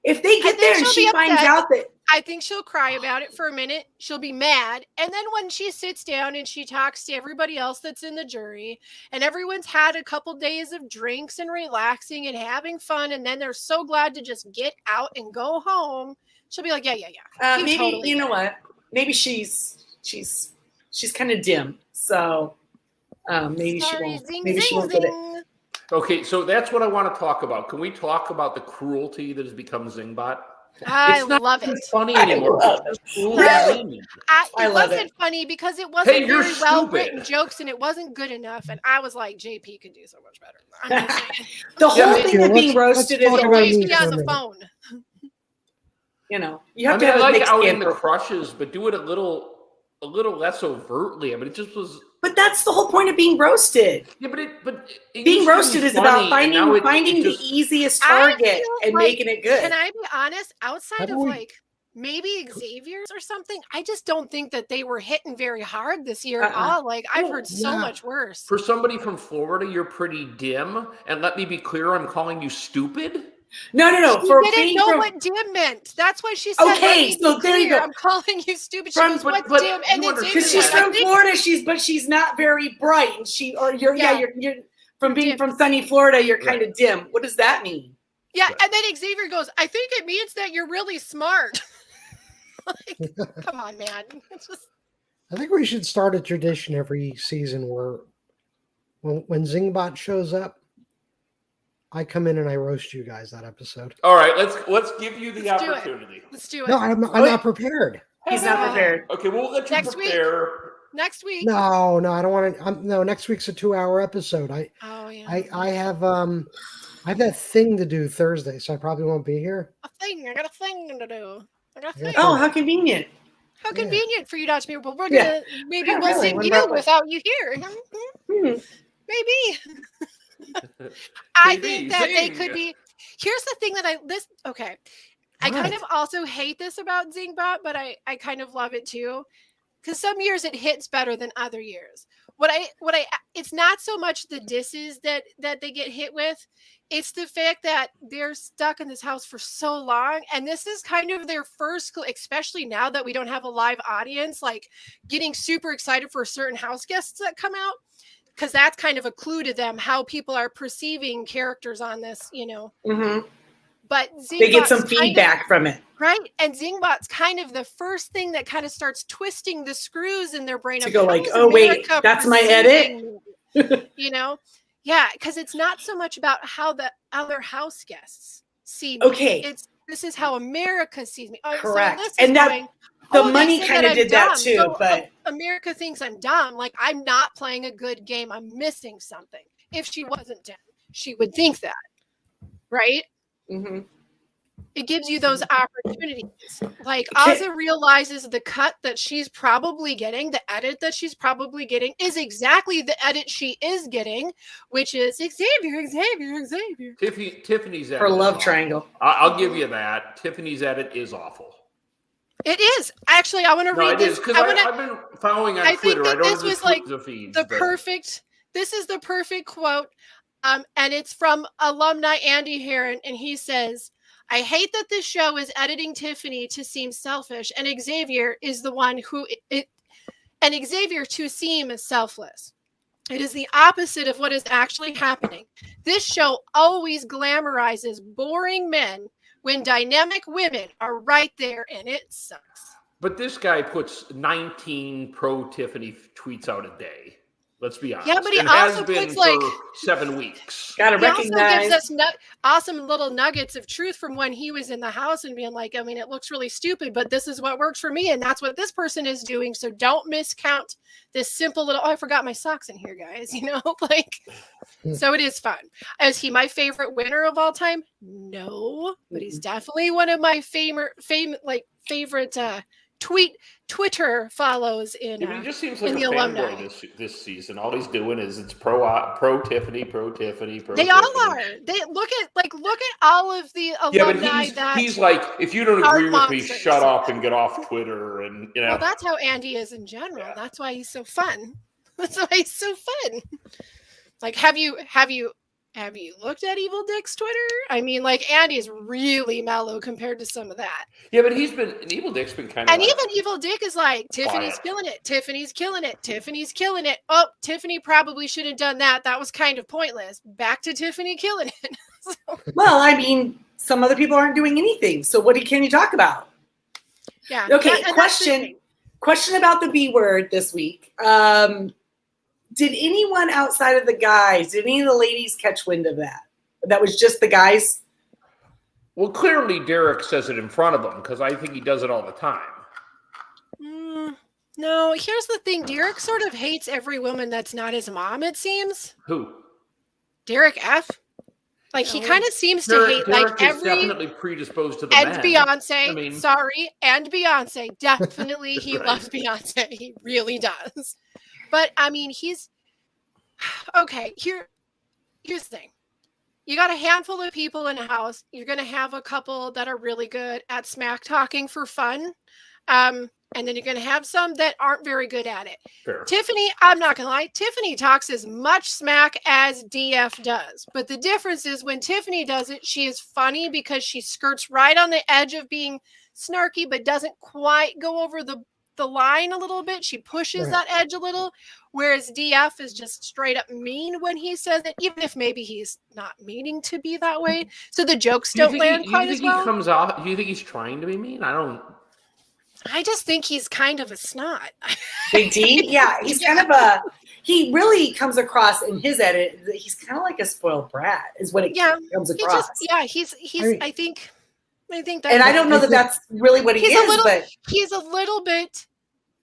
if they get there and she finds out that. I think she'll cry about it for a minute. She'll be mad. And then when she sits down and she talks to everybody else that's in the jury, and everyone's had a couple days of drinks and relaxing and having fun, and then they're so glad to just get out and go home, she'll be like, yeah. Maybe totally you know what? Maybe she's kind of dim. So maybe she won't get it. Okay, so that's what I want to talk about. Can we talk about the cruelty that has become Zingbot? I love it. Funny anymore. It wasn't funny because it wasn't very well written jokes, and it wasn't good enough. And I was like, JP could do so much better. The whole thing of being roasted is always on the phone. You have to have like out in the crushes, but do it a little less overtly. I mean, it just was. But that's the whole point of being roasted. Yeah, but being roasted is about finding the easiest target and making it good. Can I be honest? Outside of maybe Xavier's or something, I just don't think that they were hitting very hard this year at all. Like, I've heard so much worse. For somebody from Florida, you're pretty dim. And let me be clear, I'm calling you stupid. No. She didn't know what dim meant. That's why she said, okay, so there you go. I'm calling you stupid. She goes, what's dim? And then because she's from Florida, she's not very bright. And you're from sunny Florida, you're kind of dim. What does that mean? Yeah, and then Xavier goes, I think it means that you're really smart. Come on, man. I think we should start a tradition every season where when Zingbot shows up, I come in and I roast you guys that episode. All right, let's give you the opportunity. Let's do it. No, I'm not prepared. He's not prepared. Okay, we'll let you prepare. Next week. No, I don't want to. No, next week's a 2-hour episode. I have that thing to do Thursday, so I probably won't be here. I got a thing to do. Oh, how convenient. How convenient for you not to be able. We're gonna maybe we'll sing you without you here. Maybe. I think that they could be. Here's the thing that I kind of also hate this about Zingbot, but I kind of love it too, because some years it hits better than other years. It's not so much the disses that they get hit with. It's the fact that they're stuck in this house for so long, and this is kind of their first, especially now that we don't have a live audience, like getting super excited for certain house guests that come out. Because that's kind of a clue to them how people are perceiving characters on this, Mm-hmm. But Zingbot's they get some feedback from it. Right. And Zingbot's kind of the first thing that kind of starts twisting the screws in their brain. To go like, oh, wait, that's my edit. You know? Yeah, because it's not so much about how the other house guests see me. Okay. This is how America sees me. Oh, correct. So and that the money kind of did that too. So, but America thinks I'm dumb. Like, I'm not playing a good game. I'm missing something. If she wasn't dumb, she would think that. Right? Mm-hmm. It gives you those opportunities. Like, Azah realizes the cut that she's probably getting, the edit that she's probably getting is exactly the edit she is getting, which is Xavier. Tiffany's edit. Her love triangle. I'll give you that. Tiffany's edit is awful. It is. Actually, I want to read this. I've been following on Twitter. I don't this was like the feeds, this is the perfect quote. And it's from alumni Andy Heron, and he says, I hate that this show is editing Tiffany to seem selfish, and Xavier is the one and Xavier to seem selfless. It is the opposite of what is actually happening. This show always glamorizes boring men when dynamic women are right there, and it sucks. But this guy puts 19 pro Tiffany tweets out a day. Let's be honest. Yeah, but he also puts like 7 weeks. Gotta recognize. He also gives us awesome little nuggets of truth from when he was in the house and being like, I mean, it looks really stupid, but this is what works for me, and that's what this person is doing. So don't miscount this simple little. Oh, I forgot my socks in here, guys. You know, like. So it is fun. Is he my favorite winner of all time? No, but he's definitely one of my favorite Twitter follows in. He just seems like a fanboy this season. All he's doing is it's pro Tiffany. They all are. They look at all of the alumni. Yeah, but he's like, if you don't agree with me, shut up and get off Twitter. And you know, well, that's how Andy is in general. Yeah. That's why he's so fun. That's why he's so fun. Like, have you looked at Evil Dick's Twitter? I mean, like, Andy is really mellow compared to some of that. Yeah, but Evil Dick's been kind of. And even Evil Dick is like, Tiffany's killing it. Tiffany's killing it. Tiffany's killing it. Oh, Tiffany probably should have done that. That was kind of pointless. Back to Tiffany killing it. Well, I mean, some other people aren't doing anything. So what can you talk about? Yeah. Okay. Question about the B word this week. Did anyone outside of the guys, did any of the ladies catch wind of that? That was just the guys? Well, clearly Derek says it in front of him because I think he does it all the time. No, here's the thing. Derek sort of hates every woman that's not his mom, it seems. Who? Derek F. Like, he kind of seems to hate Derek like is definitely predisposed to the and men. Beyonce. I mean, and Beyonce. Definitely he right. loves Beyonce. He really does. But I mean, he's okay. Here's the thing. You got a handful of people in a house. You're going to have a couple that are really good at smack talking for fun. And then you're going to have some that aren't very good at it. Fair. Tiffany, I'm not going to lie. Tiffany talks as much smack as DF does. But the difference is when Tiffany does it, she is funny because she skirts right on the edge of being snarky, but doesn't quite go over the line a little bit. She pushes that edge a little, whereas DF is just straight up mean when he says it, even if maybe he's not meaning to be that way. So the jokes don't land quite as well. Do you think he's trying to be mean? I just think he's kind of a snot. Big D? Yeah, he's kind of he really comes across in his edit, he's kind of like a spoiled brat is what it comes across. I think that, and I don't know that that's really what he is, but he's a little bit.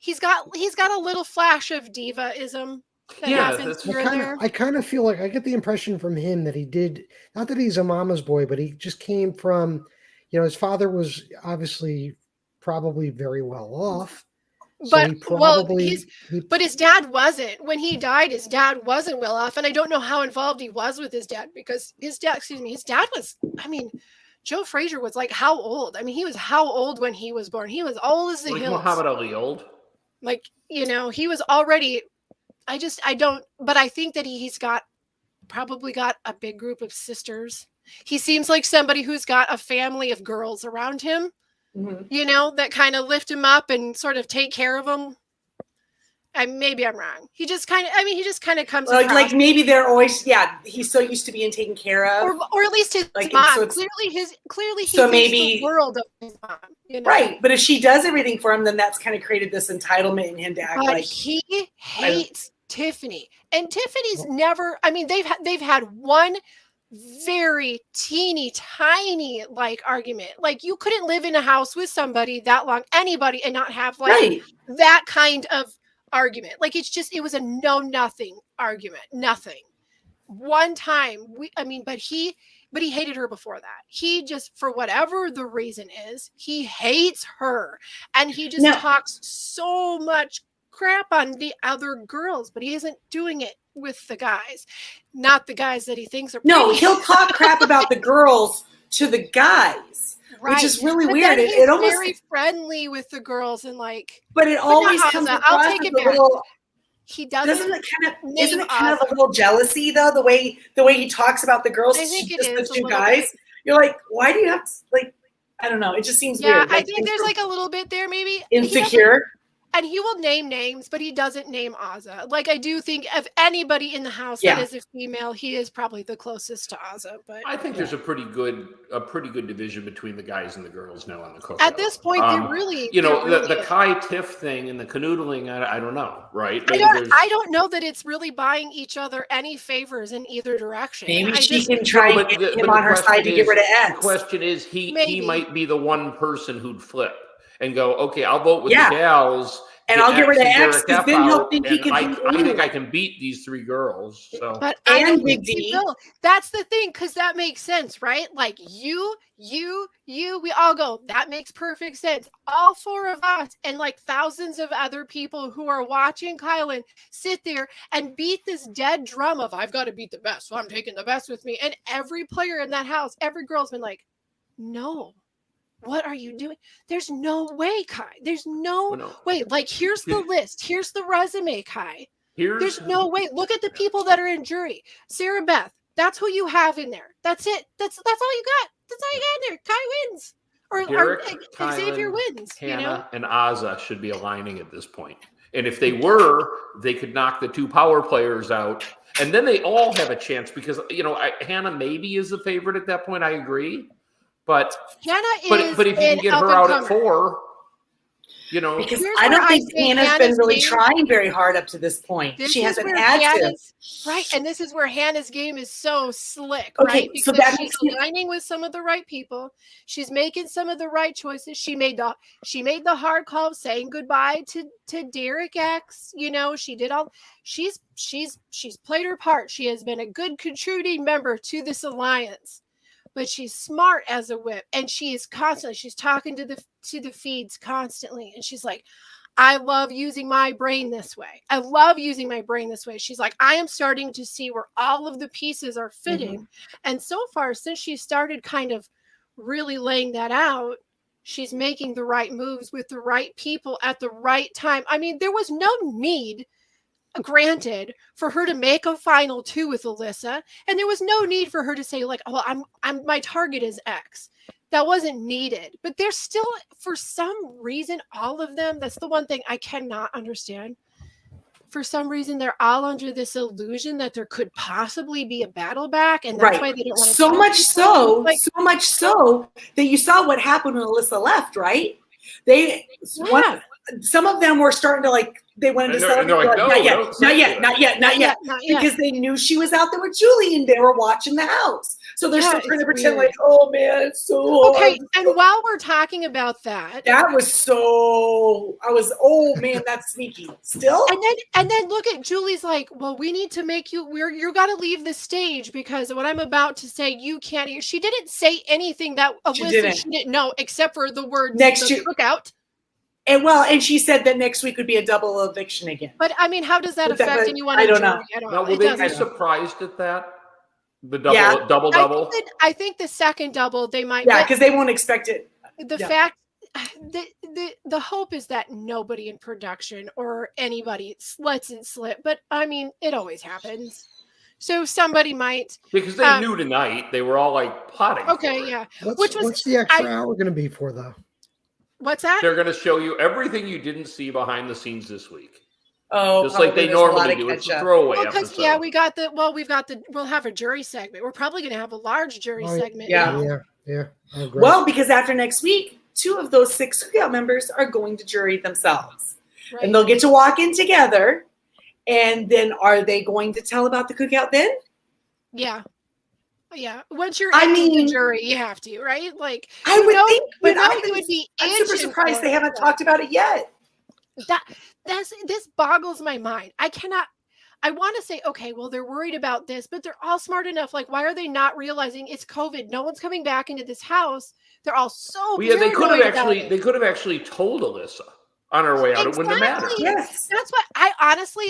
He's got a little flash of diva-ism that happens here and there. I kind of feel like I get the impression from him that he did, not that he's a mama's boy, but he just came from, his father was obviously probably very well off. But but his dad wasn't. When he died, his dad wasn't well off, and I don't know how involved he was with his dad because his dad was. I mean, Joe Frazier was like how old? I mean, he was how old when he was born? He was old as the hills. Muhammad Ali old. Like, he was already. I don't. But I think that he's probably got a big group of sisters. He seems like somebody who's got a family of girls around him. Mm-hmm. That kind of lift him up and sort of take care of him. Maybe I'm wrong. He just kind of comes like maybe they're always he's so used to being taken care of, or at least his mom. So clearly he so maybe the world of his mom, right. But if she does everything for him, then that's kind of created this entitlement in him to act like he hates Tiffany, and Tiffany's never. I mean, they've had one very teeny tiny like argument. Like you couldn't live in a house with somebody that long, anybody, and not have like that kind of argument. Like it was a nothing argument. Nothing. One time but he hated her before that. He just, for whatever the reason is, he hates her, and he just talks so much crap on the other girls, but he isn't doing it with the guys, not the guys that he thinks are pretty. No, he'll talk crap about the girls to the guys. Right. Which is really weird. It almost very friendly with the girls and like. But it always comes across. I'll take it back. He doesn't. Isn't it kind of a little jealousy though? The way he talks about the girls, I think it is the two guys. Bit. You're like, why do you have to, like? I don't know. It just seems weird. Yeah, I think there's like a little bit there, maybe insecure. And he will name names, but he doesn't name Azah. Like I do think of anybody in the house that is a female, he is probably the closest to Azah. But I think there's a pretty good division between the guys and the girls now on the cookout. At this point, they really, the Kai Tiff thing and the canoodling. I don't know, right? I don't know that it's really buying each other any favors in either direction. Maybe she can try and get him on her side to get rid of X. The question is, he might be the one person who'd flip and go, okay, I'll vote with the gals, and I'll get rid of X, because then he'll think he can. I think I can beat these three girls. So, but I don't think he will. That's the thing, because that makes sense, right? Like you, we all go. That makes perfect sense. All four of us, and like thousands of other people who are watching Kylan sit there and beat this dead drum of I've got to beat the best, so I'm taking the best with me. And every player in that house, every girl's been like, no. What are you doing? There's no way, Kai. There's no way. Like, here's the list. Here's the resume, Kai. There's no way. Look at the people that are in jury. Sarah Beth, that's who you have in there. That's it. That's all you got. That's all you got in there. Kai wins. Or Xavier wins. Hannah and Azah should be aligning at this point. And if they were, they could knock the two power players out. And then they all have a chance because, Hannah maybe is the favorite at that point. I agree. But if you can get her out at 4, because I don't think Hannah's been really trying very hard up to this point. She hasn't had to. Right, and this is where Hannah's game is so slick, okay, right? Because she's aligning with some of the right people. She's making some of the right choices. She made the hard call of saying goodbye to Derek X. She did all. She's played her part. She has been a good contributing member to this alliance. But she's smart as a whip, and she's talking to the feeds constantly, and she's like, I love using my brain this way. She's like, I am starting to see where all of the pieces are fitting. Mm-hmm. And so far, since she started kind of really laying that out, she's making the right moves with the right people at the right time. I mean, there was no need, granted, for her to make a final 2 with Alyssa, and there was no need for her to say like, "Oh, I'm my target is X." That wasn't needed. But there's still, for some reason, all of them. That's the one thing I cannot understand. For some reason, they're all under this illusion that there could possibly be a battle back, and that's why they don't want to. So much so that you saw what happened when Alyssa left, right? Some of them were starting to they wanted to celebrate. Not yet. Because they knew she was out there with Julie and they were watching the house. So they're still trying to pretend like, oh man, it's so okay. Hard. And while we're talking about that, oh man, that's sneaky. Still, and then look at Julie's like, well, we need to make you. You got to leave the stage because what I'm about to say, you can't hear. She didn't say anything that Alyssa she didn't know except for the word next year. Look out. And she said that next week would be a double eviction again. But I mean, how does that affect anyone? I don't know. Will they be surprised at that? The double. I think the second double they might. Yeah, because they won't expect it. Fact, the hope is that nobody in production or anybody lets it slip. But I mean, it always happens. So somebody might, because they knew tonight. They were all like plotting. Okay, yeah. What's the extra hour going to be for though? What's that? They're going to show you everything you didn't see behind the scenes this week. Oh, just like they normally do. It's a throwaway episode. Yeah, we'll have a jury segment. We're probably going to have a large jury segment. Yeah. Well, because after next week, 2 of those 6 cookout members are going to jury themselves. Right. And they'll get to walk in together. And then are they going to tell about the cookout then? Yeah. Yeah. Once you're in the jury, you have to, right? Like, I would think, but I'm super surprised they haven't talked about it yet. This boggles my mind. I want to say, okay, well, they're worried about this, but they're all smart enough. Like, why are they not realizing it's COVID? No one's coming back into this house. They're all so they could have actually told Alyssa on our way out. Exactly. It wouldn't have mattered. Yes. That's what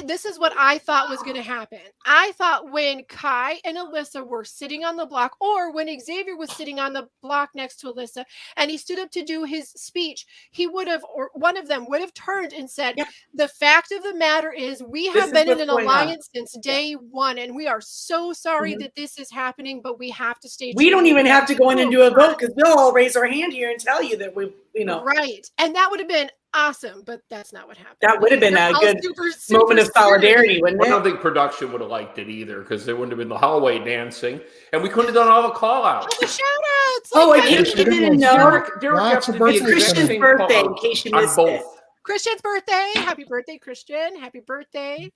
this is what I thought was going to happen. I thought when Kai and Alyssa were sitting on the block, or when Xavier was sitting on the block next to Alyssa and he stood up to do his speech, or one of them would have turned and said, the fact of the matter is we have been in an alliance since day one, and we are so sorry that this is happening, but we have to stay. We don't even have to go in and do a vote because they'll all raise our hand here and tell you that Right. And that would have been awesome, but that's not what happened. That would have been a good moment of solidarity, wouldn't it? I don't think production would have liked it either, because there wouldn't have been the hallway dancing, and we couldn't have done all the call outs. The shout outs. You didn't know. Derek Christian's birthday, in case you missed it. Christian's birthday. Happy birthday, Christian. Happy birthday.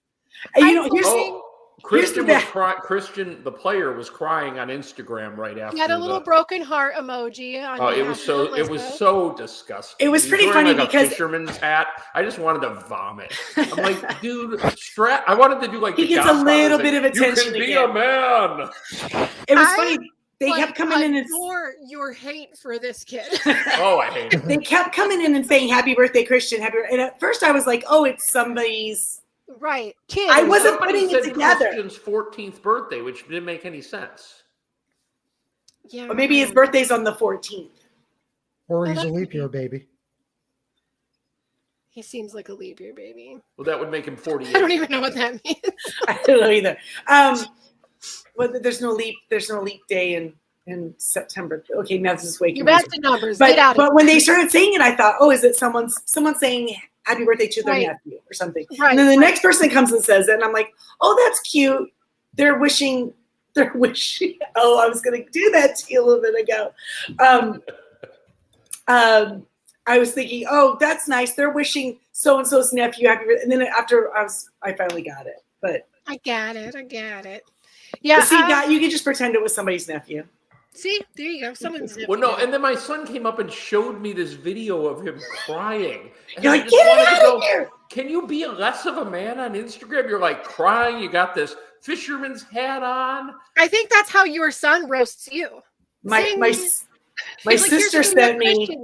Christian was crying. Christian, the player, was crying on Instagram right after. He had a little broken heart emoji. It was so disgusting. It was pretty funny because a fisherman's hat. I just wanted to vomit. I'm like, dude, I wanted to do like he gets a little bit of attention. You can be a man. It was funny. They kept coming in and your hate for this kid. I hate it. They kept coming in and saying "Happy birthday, Christian." And at first, I was like, "Oh, it's somebody's." Right. Kid. I wasn't putting it together. Christian's 14th birthday, which didn't make any sense. Yeah. Or maybe his birthday's on the 14th. Or he's a leap year baby. He seems like a leap year baby. Well, that would make him 48. I don't even know what that means. I don't know either. Well, there's no leap day in September. Okay, now this is way confusing. You're back to numbers. But when they started saying it, I thought, oh, is it someone saying happy birthday to their nephew or something? Right, and then the next person comes and says it, and I'm like, oh, that's cute. They're wishing. Oh, I was going to do that to you a little bit ago. I was thinking, oh, that's nice. They're wishing so-and-so's nephew happy birthday. And then after I finally got it. But I get it. Yeah. See, you could just pretend it was somebody's nephew. See, there you go. Someone's nephew. Well, no, and then my son came up and showed me this video of him crying. And you're like, get it out of here. Can you be less of a man on Instagram? You're like crying. You got this fisherman's hat on. I think that's how your son roasts you. My sister sent me.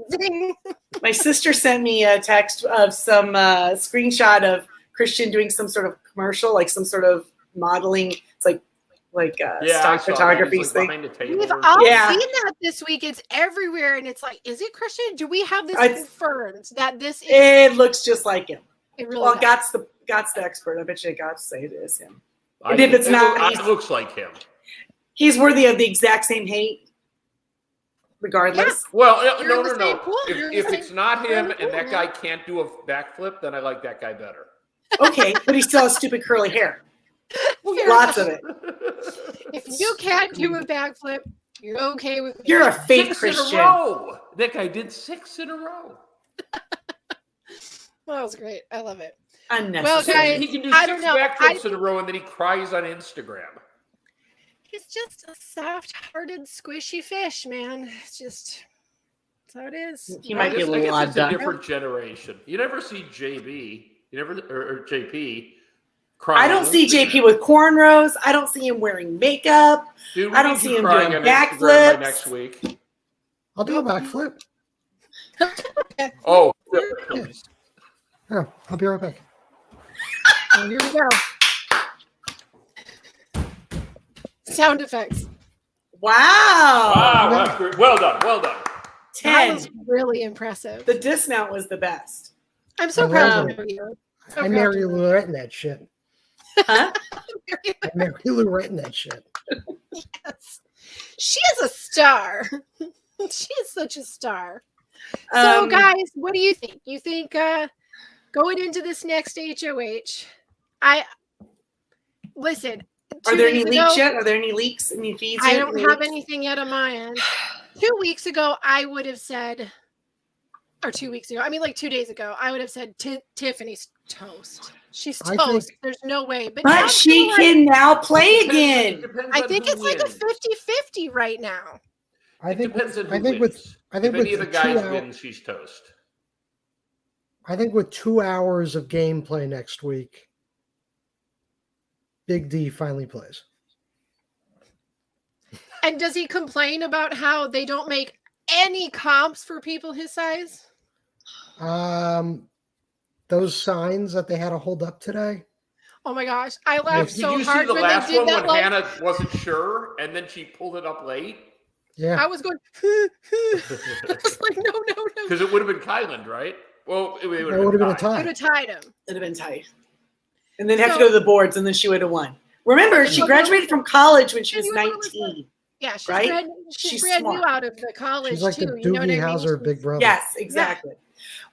My sister sent me a text of some screenshot of Christian doing some sort of commercial, like some sort of modeling. It's like stock photography thing. We've all seen that this week. It's everywhere, and it's like, is it Christian? Do we have this confirmed that this is? It looks just like him. It really does. Gott's the expert. I bet you Gott say it is him. And if it's not, it looks like him. He's worthy of the exact same hate, regardless. Yeah. Well, no. If it's not him and that guy can't do a backflip, then I like that guy better. Okay, but he still has stupid curly hair. Lots of it. If you can't do a backflip, you're okay with me. You're a fake Christian. 6 in a row. That guy did 6 in a row. Well, that was great. I love it. Unnecessary. Well, guys, he can do 6 backflips in a row, and then he cries on Instagram. He's just a soft-hearted, squishy fish, man. It's just that's how it is. He might be a little odd. It's a different generation. You never see JB. Or JP. I don't see JP with cornrows. I don't see him wearing makeup. Dude, I don't see him doing backflips. Next week. I'll do a backflip. Oh, please. Yeah, I'll be right back. Well, here we go. Sound effects. Wow. Well done. 10. That was really impressive. The dismount was the best. I'm so proud of you. I Mary Lou in that shit. Huh? I Mary Lou in that shit. Yes. She is a star. She is such a star. So, guys, what do you think? You think going into this next HOH, listen. Are there any leaks yet? Are there any leaks? Any feeds? I don't have anything yet on my end. 2 weeks ago, I would have said, or 2 weeks ago, I mean, like 2 days ago, I would have said Tiffany's toast. She's toast. There's no way. But she can now play again. I think it's like a 50-50 right now. I think with any of the guys wins, she's toast. I think with 2 hours of gameplay next week, Big D finally plays. And does he complain about how they don't make any comps for people his size? Those signs that they had to hold up today. Oh my gosh, I laughed so hard. Did you see the last one when Hannah wasn't sure and then she pulled it up late? Yeah. I was going, I was like, no. Because it would have been Kyland, right? Well, it would have been a tie. It would have tied him. It would have been tight. And then have to go to the boards, and then she would have won. Remember, she graduated from college when she was 19. Yeah, she's right? She's brand new out of the college, she's like too. The Doogie Howser big brother. Yes, exactly.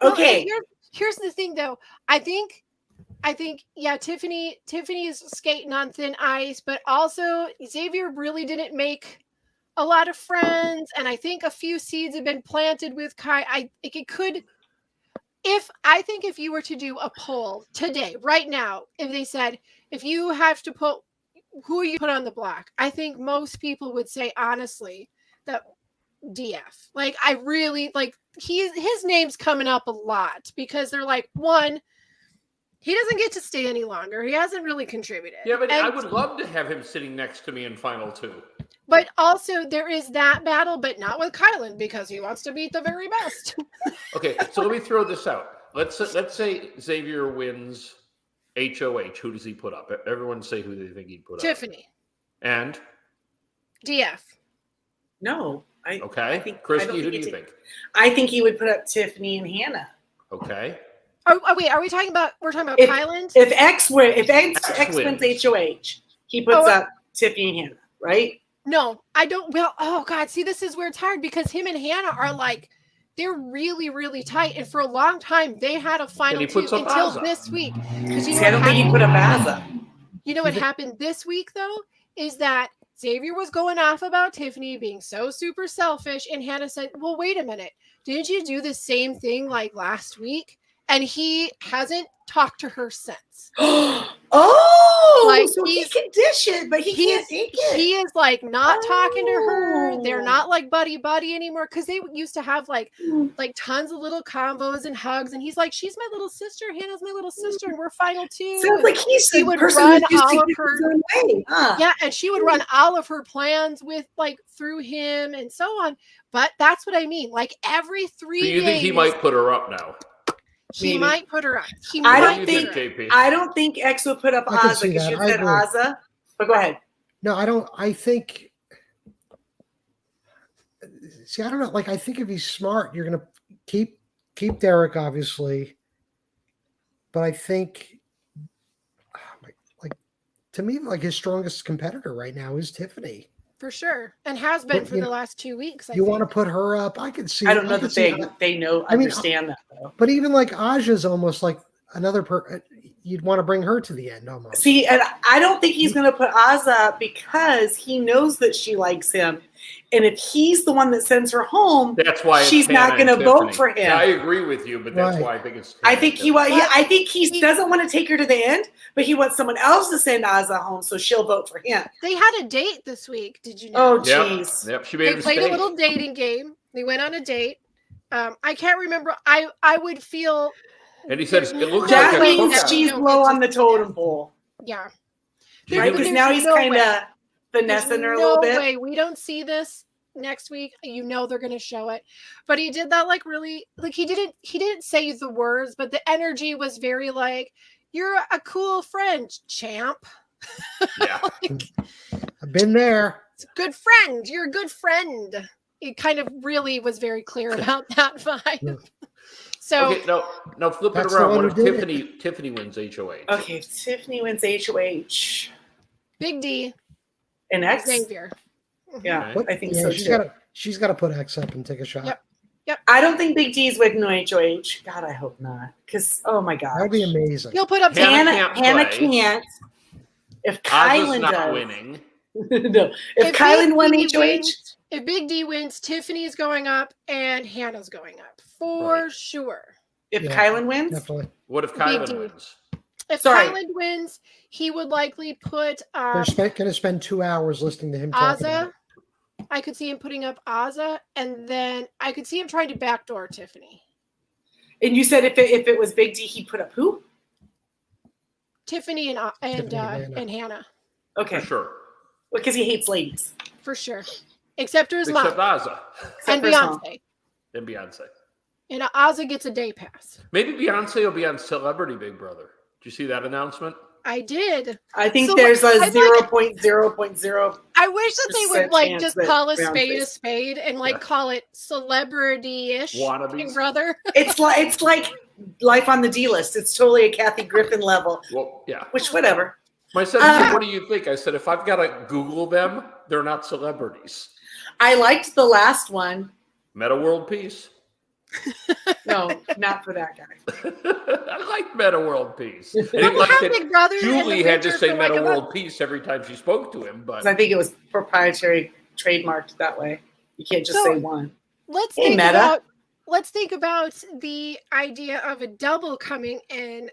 Yeah. Okay. Well, here's the thing, though. I think, yeah, Tiffany is skating on thin ice, but also Xavier really didn't make a lot of friends, and I think a few seeds have been planted with Kai. If you were to do a poll today, right now, if they said, if you have to put who you put on the block, I think most people would say, honestly, that DF. Like, I really, like, his name's coming up a lot because they're like, one, he doesn't get to stay any longer. He hasn't really contributed. Yeah, but I would love to have him sitting next to me in Final 2. But also there is that battle, but not with Kylan because he wants to beat the very best. Okay, so let me throw this out. Let's say Xavier wins HOH. Who does he put up? Everyone say who they think he'd put up. Tiffany. And? DF. No. Okay. Christy, who do you think? I think he would put up Tiffany and Hannah. Okay. Oh wait, we're talking about Kylan? If X wins HOH, he puts up Tiffany and Hannah, right? No, I don't. Well, oh God, see, this is where it's hard because him and Hannah are like, they're really, really tight. And for a long time, they had a final 2 until this week. I don't think he put up Azza. You know what happened this week, though, is that Xavier was going off about Tiffany being so super selfish. And Hannah said, well, wait a minute. Didn't you do the same thing like last week? And he hasn't talked to her since. Like, so he can dish it, but he can't take it. He is like not talking to her. They're not like buddy anymore because they used to have like tons of little combos and hugs. And he's like, she's my little sister. Hannah's my little sister, and we're final 2. Sounds like he would run all of her way. Yeah, and she would run all of her plans with through him and so on. But that's what I mean. Like every 3 days. Do you think he might put her up now? He might put her up. I don't think X would put up Azza because you said Azza. But go ahead. No, I don't. I think. See, I don't know. Like, I think if he's smart, you're gonna keep Derek, obviously. But I think, to me, his strongest competitor right now is Tiffany. For sure, and has been for the last 2 weeks. You want to put her up? I can see. I don't know that they understand that though. But even Aja's almost like another you'd want to bring her to the end almost. See, and I don't think he's going to put Azza up because he knows that she likes him, and if he's the one that sends her home, that's why she's not going to vote for him. Yeah, I agree with you, but that's why I think it's. I think he doesn't want to take her to the end, but he wants someone else to send Azza home, so she'll vote for him. They had a date this week. Did you know? Oh, jeez. Yep. She made They played a little dating game. They went on a date. I can't remember. I would feel. And he said, "It looks that like means she's low on the totem pole." Yeah. Right, because now he's kind of finessing her a little bit. No way. We don't see this next week. They're going to show it. But he did that really, he didn't say the words, but the energy was very you're a cool friend, champ. Yeah. I've been there. It's a good friend. You're a good friend. It kind of really was very clear about that vibe. So okay, now flip it around. What if Tiffany wins HOH? Okay, Tiffany wins HOH. Big D and X Xavier. Yeah, I think so too. She's got to put X up and take a shot. Yep. Yep. I don't think Big D's winning HOH. God, I hope not. Because, oh my God. That'd be amazing. He'll put up Hannah can't. If Kylan not does. winning. No. If Kylan won HOH. If Big D wins, Tiffany's going up and Hannah's going up. For sure. If Kylan wins? Definitely. What if Kylan wins? If Kylan wins, he would likely put They're going to spend 2 hours listening to him talk about it. I could see him putting up Azah, and then I could see him trying to backdoor Tiffany. And you said if it was Big D, he'd put up who? Tiffany and Hannah. Okay. For sure. Because he hates ladies. For sure. Except for his mom. Except Azah. And Beyonce. And Beyonce. And Azah gets a day pass. Maybe Beyonce will be on Celebrity Big Brother. Did you see that announcement? I did. I think there's a 0.0.0. I wish that they would like just call a spade and like call it celebrity-ish Big Brother. It's like Life on the D List. It's totally a Kathy Griffin level. Well, yeah. Which whatever. I said, what do you think? I said, if I've got to Google them, they're not celebrities. I liked the last one. Meta World Peace. No, not for that guy. I like Meta World Peace. Julie had to say Meta World Peace every time she spoke to him, but I think it was proprietary trademarked that way. You can't just say one. Let's think about the idea of a double coming in.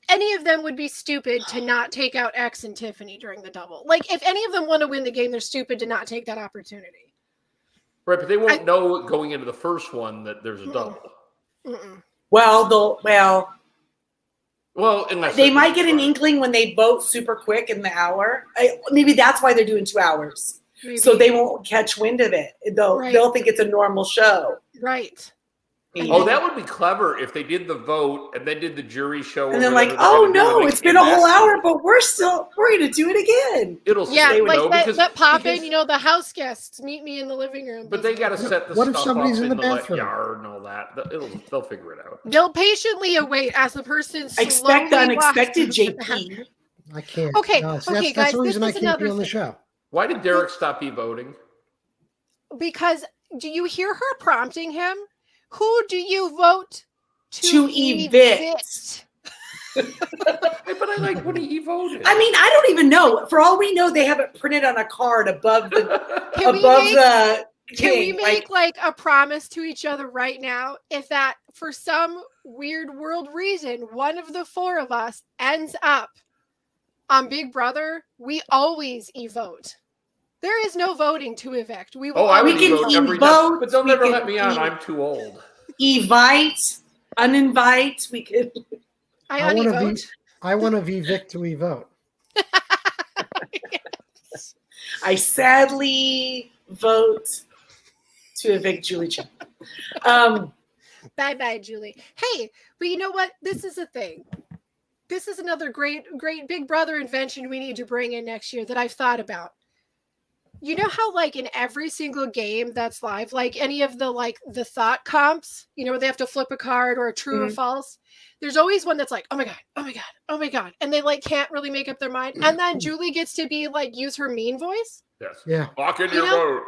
Any of them would be stupid to not take out X and Tiffany during the double. Like, if any of them want to win the game, they're stupid to not take that opportunity. Right, but they won't know going into the first one that there's a double. Well, unless they might get an inkling when they vote super quick in the hour. Maybe that's why they're doing 2 hours. Maybe. So they won't catch wind of it. They'll think it's a normal show. Right. Oh, that would be clever if they did the vote and then did the jury show. And then it's been a whole hour, but we're going to do it again. It'll that pop in, the house guests meet me in the living room. But they got to set the what stuff if somebody's up in the bathroom? Yard and all that. They'll figure it out. They'll patiently await as the person expect the unexpected, JP. I can't. Okay, guys, guys. That's the reason I can't be on the show. Why did Derek stop e-voting? Because do you hear her prompting him? Who do you vote to evict? But I like when he voted. I mean, I don't even know. For all we know, they have it printed on a card above the Can we make like a promise to each other right now? If that, for some weird world reason, one of the 4 of us ends up on Big Brother, we always e-vote. There is no voting to evict. We can vote every time, but they'll never let me on. I'm too old. Evite, uninvite. We could. I want to evict to e-vote. Yes. I sadly vote to evict Julie Chen. Bye, Julie. Hey, but you know what? This is a thing. This is another great Big Brother invention we need to bring in next year that I've thought about. You know how like in every single game that's live, like any of the thought comps, where they have to flip a card or a true or false, there's always one that's like, oh my God, oh my God, oh my God. And they like can't really make up their mind. And then Julie gets to be like, use her mean voice. Yes. Yeah. Lock in your vote.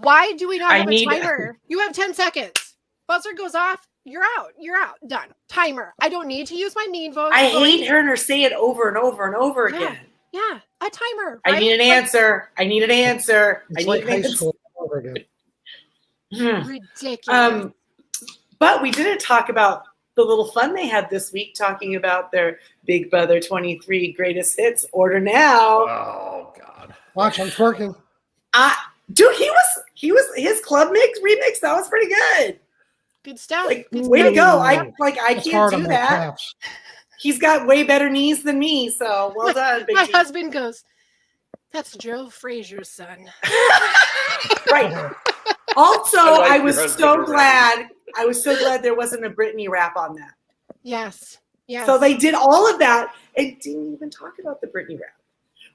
Why do we not have a timer? You have 10 seconds. Buzzer goes off. You're out. Done. Timer. I don't need to use my mean voice. I hate hearing her say it over and over and over again. Yeah, a timer. Right? I need an answer. I need an answer. It's like high school over again. Ridiculous. But we didn't talk about the little fun they had this week, talking about their Big Brother 23 greatest hits. Order now. Oh God! Watch, I'm twerking. Dude, he was his club remix. That was pretty good. Good stuff. Way to go! I can't do that. He's got way better knees than me, so well done. My husband goes, "That's Joe Frazier's son." Right. Also, I was so glad there wasn't a Britney rap on that. Yes. So they did all of that and didn't even talk about the Britney rap.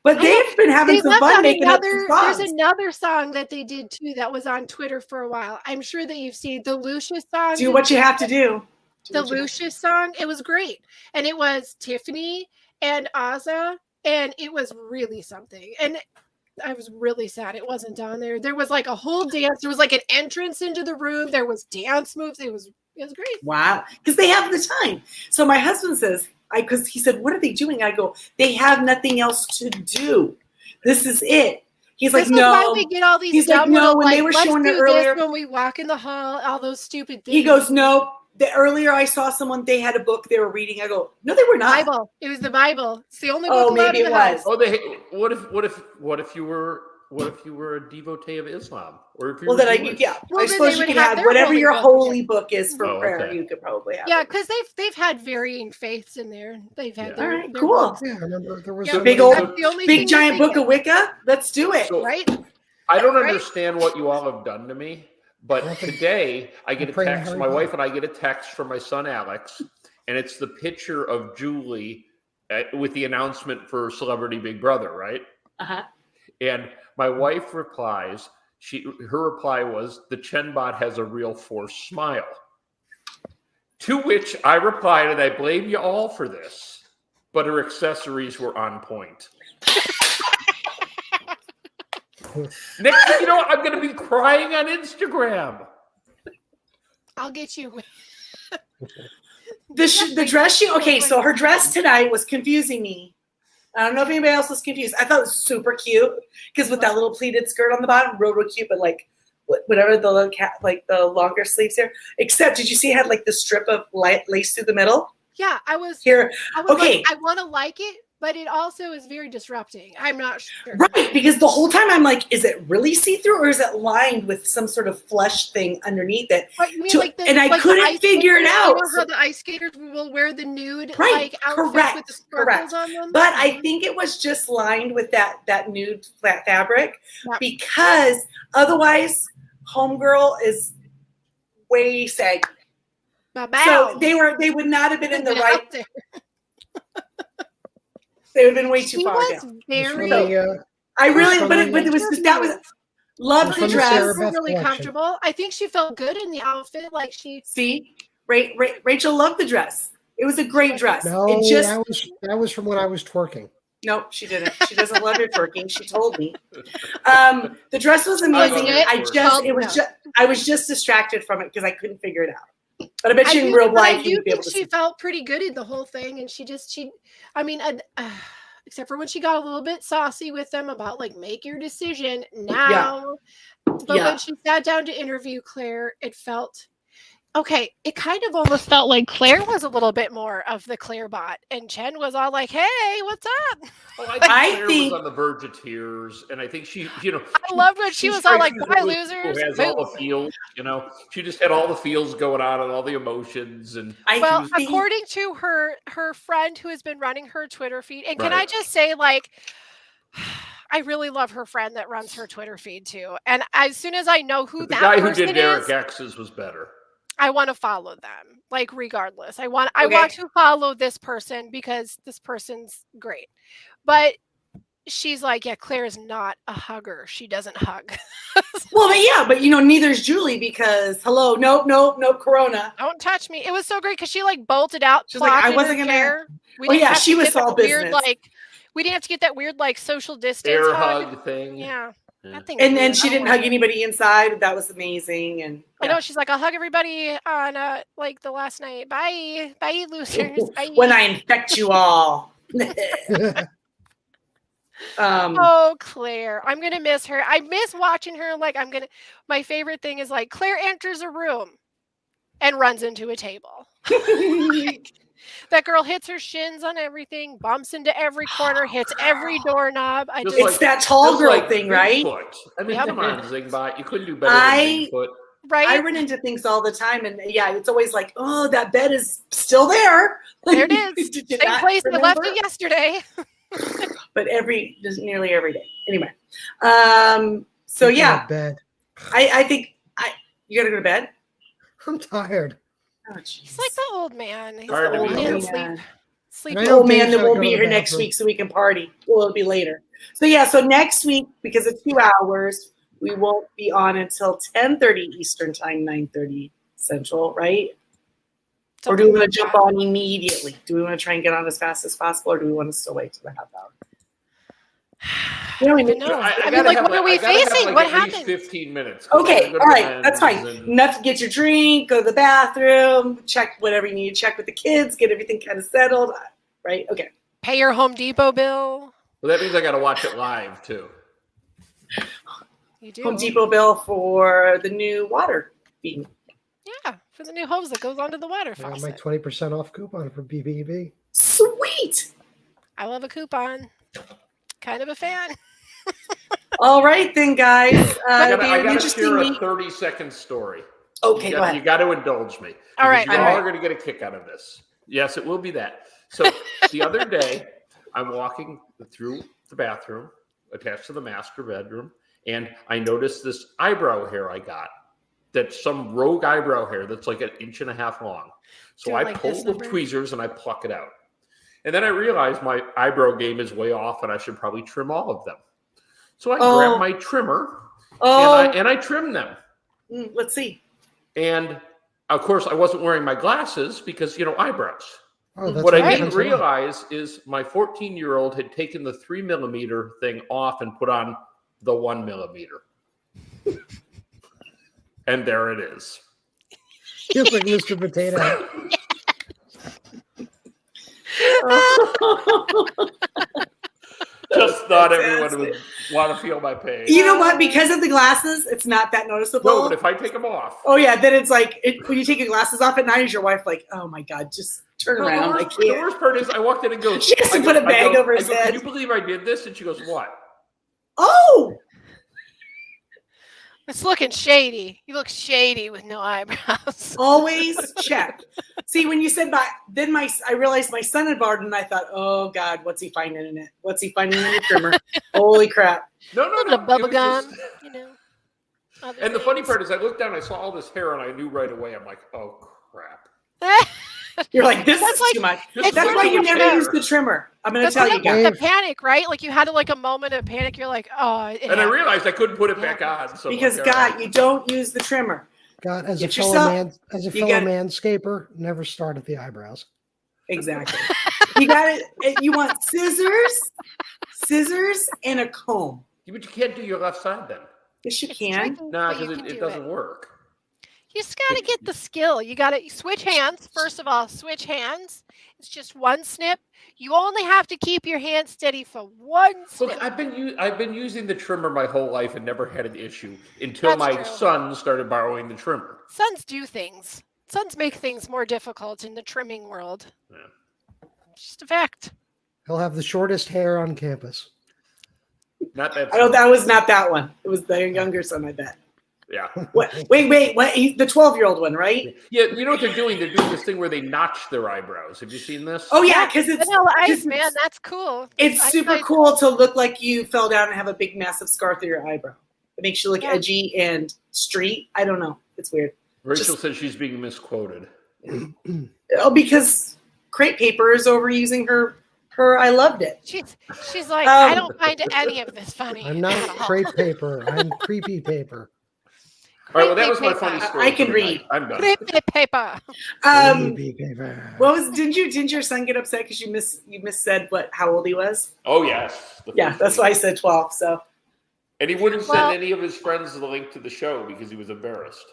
But they've been having some fun making up some songs. There's another song that they did too that was on Twitter for a while. I'm sure that you've seen the Lucius song. Do what you have to do. The Lucius song, it was great. And it was Tiffany and Azah, and it was really something. And I was really sad it wasn't on there. There was like a whole dance. There was like an entrance into the room. There was dance moves. It was great. Wow. Because they have the time. So my husband says, because he said, what are they doing? I go, they have nothing else to do. This is it. He's like, no. Why we get all these. He's like, no. When they were showing it earlier, when we walk in the hall, all those stupid things. He goes, no. The earlier I saw someone, they had a book they were reading. I go, no, they were not. Bible. It was the Bible. It's the only book. Maybe it was. Oh, what if you were a devotee of Islam, or if you I suppose you could have whatever your holy book is for prayer. Okay. You could probably have. Yeah, because they've had varying faiths in there. They've had. All right, cool. Yeah, I remember there was a big giant book of Wicca. Let's do it. So, right. I don't understand what you all have done to me. But today I get a text, my wife and I get a text from my son, Alex, and it's the picture of Julie with the announcement for Celebrity Big Brother, right? Uh-huh. And my wife replies, her reply was, the Chenbot has a real forced smile. To which I replied, and I blame you all for this, but her accessories were on point. Next thing you know, I'm going to be crying on Instagram. I'll get you. The dress okay, so her dress tonight was confusing me. I don't know if anybody else was confused. I thought it was super cute because with that little pleated skirt on the bottom, real cute, but like whatever the little like the longer sleeves here. Except, did you see it had like the strip of lace through the middle? Yeah, I was here. Okay, like, I want to like it. But it also is very disrupting. I'm not sure. Right, because the whole time I'm like, is it really see-through or is it lined with some sort of flesh thing underneath it? But you mean and I couldn't figure it out. You know how the ice skaters will wear the nude outfits with the sparkles on them? But I think it was just lined with that nude flat fabric because otherwise Homegirl is way saggy. So they would not have been in the right. They would have been way too far down. I really, but it was just, that was, love the dress. Really comfortable. I think she felt good in the outfit. Like Rachel loved the dress. It was a great dress. No, that was from when I was twerking. Nope, she didn't. She doesn't love her twerking. She told me. The dress was amazing. I was just distracted from it because I couldn't figure it out. But I bet you in real life you would be able to. She felt pretty good in the whole thing, and except for when she got a little bit saucy with them about like make your decision now. But when she sat down to interview Claire, it felt okay. It kind of almost felt like Claire was a little bit more of the Claire bot, and Chen was all like, "Hey, what's up?" Well, I think was on the verge of tears, and I think she, I loved when she was all like, "Bye, losers." Who has all the feels, she just had all the feels going on and all the emotions, and according to her friend who has been running her Twitter feed, and can I just say, like, I really love her friend that runs her Twitter feed too, and as soon as I know who that person is, the guy who did Derek X's was better. I want to follow them, like regardless. I want to follow this person because this person's great. But she's like, yeah, Claire is not a hugger. She doesn't hug. but neither is Julie because nope, Corona. Don't touch me. It was so great because she like bolted out. She's like, I wasn't gonna. She was all business. We didn't have to get that weird like social distance air hug thing. Yeah. And then she didn't hug anybody inside. That was amazing. And I know she's like, I'll hug everybody on like the last night. Bye, losers. Bye. When I infect you all. Oh, Claire, I'm gonna miss her. I miss watching her. Like my favorite thing is like Claire enters a room and runs into a table. That girl hits her shins on everything, bumps into every corner, hits every doorknob. It's that tall girl thing, right? I mean, come on, Zingbot. You couldn't do better than Bigfoot. Right? I run into things all the time, and it's always like, oh, that bed is still there. There it is. Same place I left it yesterday. But nearly every day. Anyway, so yeah, bed. I think you gotta go to bed. I'm tired. Oh, he's like the old man. He's the old man. Sleep. The old man that won't be here next week, so we can party. Well, it'll be later. So next week, because of 2 hours, we won't be on until 10:30 Eastern time, 9:30 Central, right? Or do we want to jump on immediately? Do we want to try and get on as fast as possible, or do we want to still wait till the half hour? I don't even know. I mean, like, what are we facing? What happened? 15 minutes. Okay, all right, that's fine. Enough to get your drink, go to the bathroom, check whatever you need to check with the kids, get everything kind of settled, right? Okay. Pay your Home Depot bill. Well, that means I got to watch it live too. You do. Home Depot bill for the new water feed. Yeah, for the new hose that goes onto the water faucet. I got my 20% off coupon for BBB. Sweet. I love a coupon. Kind of a fan. All right, then, guys. I got to share a 30-second story. Okay, go ahead. You got to indulge me. All right. You all are going to get a kick out of this. Yes, it will be that. So the other day, I'm walking through the bathroom attached to the master bedroom, and I noticed this eyebrow hair I got. That's some rogue eyebrow hair that's like 1.5 inches long. So I pull the tweezers and I pluck it out. And then I realized my eyebrow game is way off and I should probably trim all of them. So I grab my trimmer and I trim them. Let's see. And of course, I wasn't wearing my glasses because, eyebrows. Oh, what I didn't realize is my 14-year-old had taken the 3mm thing off and put on the 1mm. And there it is. Feels like Mr. Potato. Just thought everyone would want to feel my pain. You know what? Because of the glasses, it's not that noticeable. No, but if I take them off. Oh, yeah. Then it's like, when you take your glasses off at night, is your wife like, oh my God, just turn around. The worst part is I walked in and goes. She has to put a bag over his head. Can you believe I did this? And she goes, what? Oh! It's looking shady. You look shady with no eyebrows. Always check. See, when you said I realized my son had borrowed it, and I thought, oh God, what's he finding in it? What's he finding in the trimmer? Holy crap! No. Bubble gum, And the funny part is, I looked down, I saw all this hair, and I knew right away. I'm like, oh crap. You're like, this is too much. That's why you never use the trimmer. I'm going to tell you guys. The panic, right? Like you had a moment of panic. You're like, oh. And I realized I couldn't put it back on. So because God, you don't use the trimmer. God, as a fellow manscaper, never start at the eyebrows. Exactly. You got it. You want scissors, and a comb. Yeah, but you can't do your left side then. Yes, you can. No, because it doesn't work. You just got to get the skill. You got to switch hands. First of all, switch hands. It's just one snip. You only have to keep your hand steady for one snip. Look, I've been using the trimmer my whole life and never had an issue until my son started borrowing the trimmer. Sons do things. Sons make things more difficult in the trimming world. Yeah. Just a fact. He'll have the shortest hair on campus. Not that. Oh, that was not that one. It was the younger son, I bet. Yeah. Wait. What? He's the 12-year-old one, right? Yeah. You know what they're doing? They're doing this thing where they notch their eyebrows. Have you seen this? Oh yeah, because it's ice, man. That's cool. It's super cool to look like you fell down and have a big massive scar through your eyebrow. It makes you look edgy and street. I don't know. It's weird. Rachel says she's being misquoted. Oh, because crepe paper is overusing her. I loved it. She's like, I don't find any of this funny. I'm not crepe paper. I'm creepy paper. All right, well, that was my funny story. I can read. I'm done. Creepy paper. What was? Didn't your son get upset because you missaid how old he was? Oh yes. Yeah, that's why I said 12. So. And he wouldn't send any of his friends the link to the show because he was embarrassed.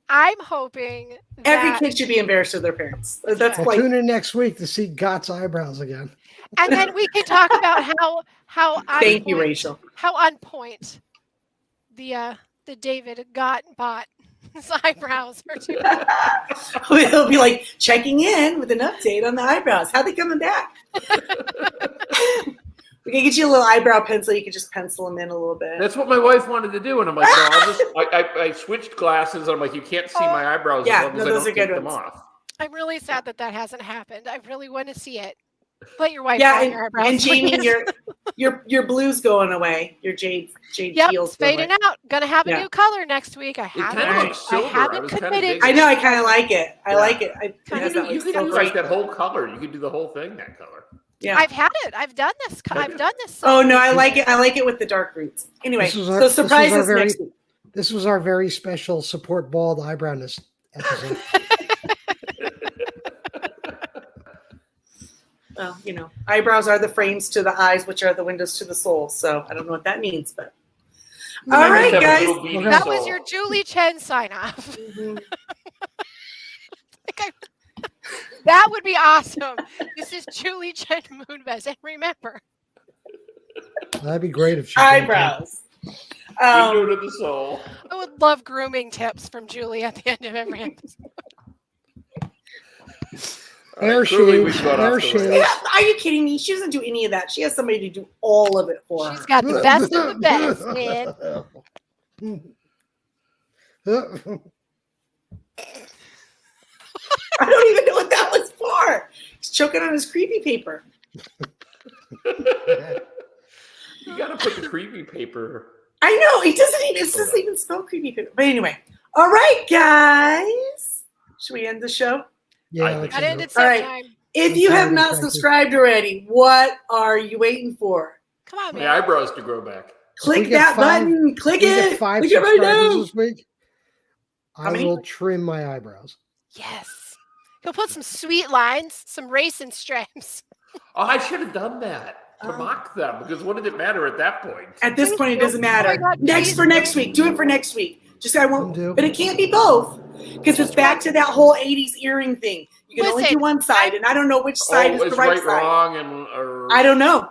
I'm hoping every kid should be embarrassed of their parents. That's tune in next week to see Gott's eyebrows again. And then we can talk about how thank you, Rachel. How on point the David bought his eyebrows are too. He'll be like checking in with an update on the eyebrows. How they coming back? We can get you a little eyebrow pencil. You can just pencil them in a little bit. That's what my wife wanted to do, and I'm like, no, I switched glasses, and I'm like, you can't see my eyebrows as long as I don't take them off. I'm really sad that hasn't happened. I really want to see it. Let your wife your eyebrows. And Jamie, your blue's going away. Your jade teal's fading out. Gonna have a new color next week. I haven't committed. I know. I kind of like it. I like it. You can do like that whole color. You can do the whole thing that color. Yeah, I've had it. I've done this. Oh no, I like it. I like it with the dark roots. Anyway, so surprises next week. This was our very special support bald eyebrowness episode. Well, eyebrows are the frames to the eyes, which are the windows to the soul. So I don't know what that means, but all right, guys. That was your Julie Chen sign off. Mm-hmm. That would be awesome. This is Julie Chen Moonves, and remember, that'd be great if she eyebrows. Window to the soul. I would love grooming tips from Julie at the end of every episode. Hair shaves. Are you kidding me? She doesn't do any of that. She has somebody to do all of it for her. She's got the best of the best, man. I don't even know what that was for. He's choking on his creepy paper. You gotta put the creepy paper. I know. It doesn't even spell creepy paper. But anyway. All right, guys. Should we end the show? Yeah. That ended all right. time. If you have not subscribed already, what are you waiting for? Come on, man. My eyebrows to grow back. Click that button. Click it. Click it right now. This week. I will trim my eyebrows. Yes. He'll put some sweet lines, some racing stripes. Oh, I should have done that to mock them, because what did it matter at that point? At this point, it doesn't matter. Next week. Do it for next week. Just I won't. But it can't be both, because it's back to that whole '80s earring thing. You can only do one side, and I don't know which side is the right side. Wrong, I don't know.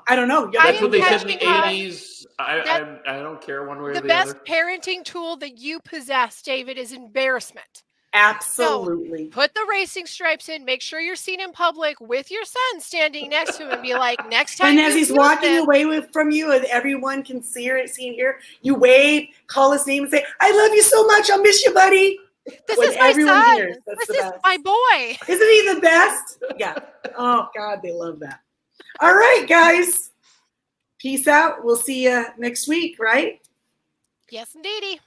That's what they said in the '80s. I don't care one way or the other. The best parenting tool that you possess, David, is embarrassment. Absolutely. So put the racing stripes in. Make sure you're seen in public with your son standing next to him, and be like, next time. And as he's walking away from you, and everyone can see here, you wave, call his name, and say, "I love you so much. I'll miss you, buddy." This is my son. This is my boy. Isn't he the best? Yeah. Oh God, they love that. All right, guys. Peace out. We'll see you next week, right? Yes, indeedy.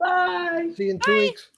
Bye. See you in 2 weeks.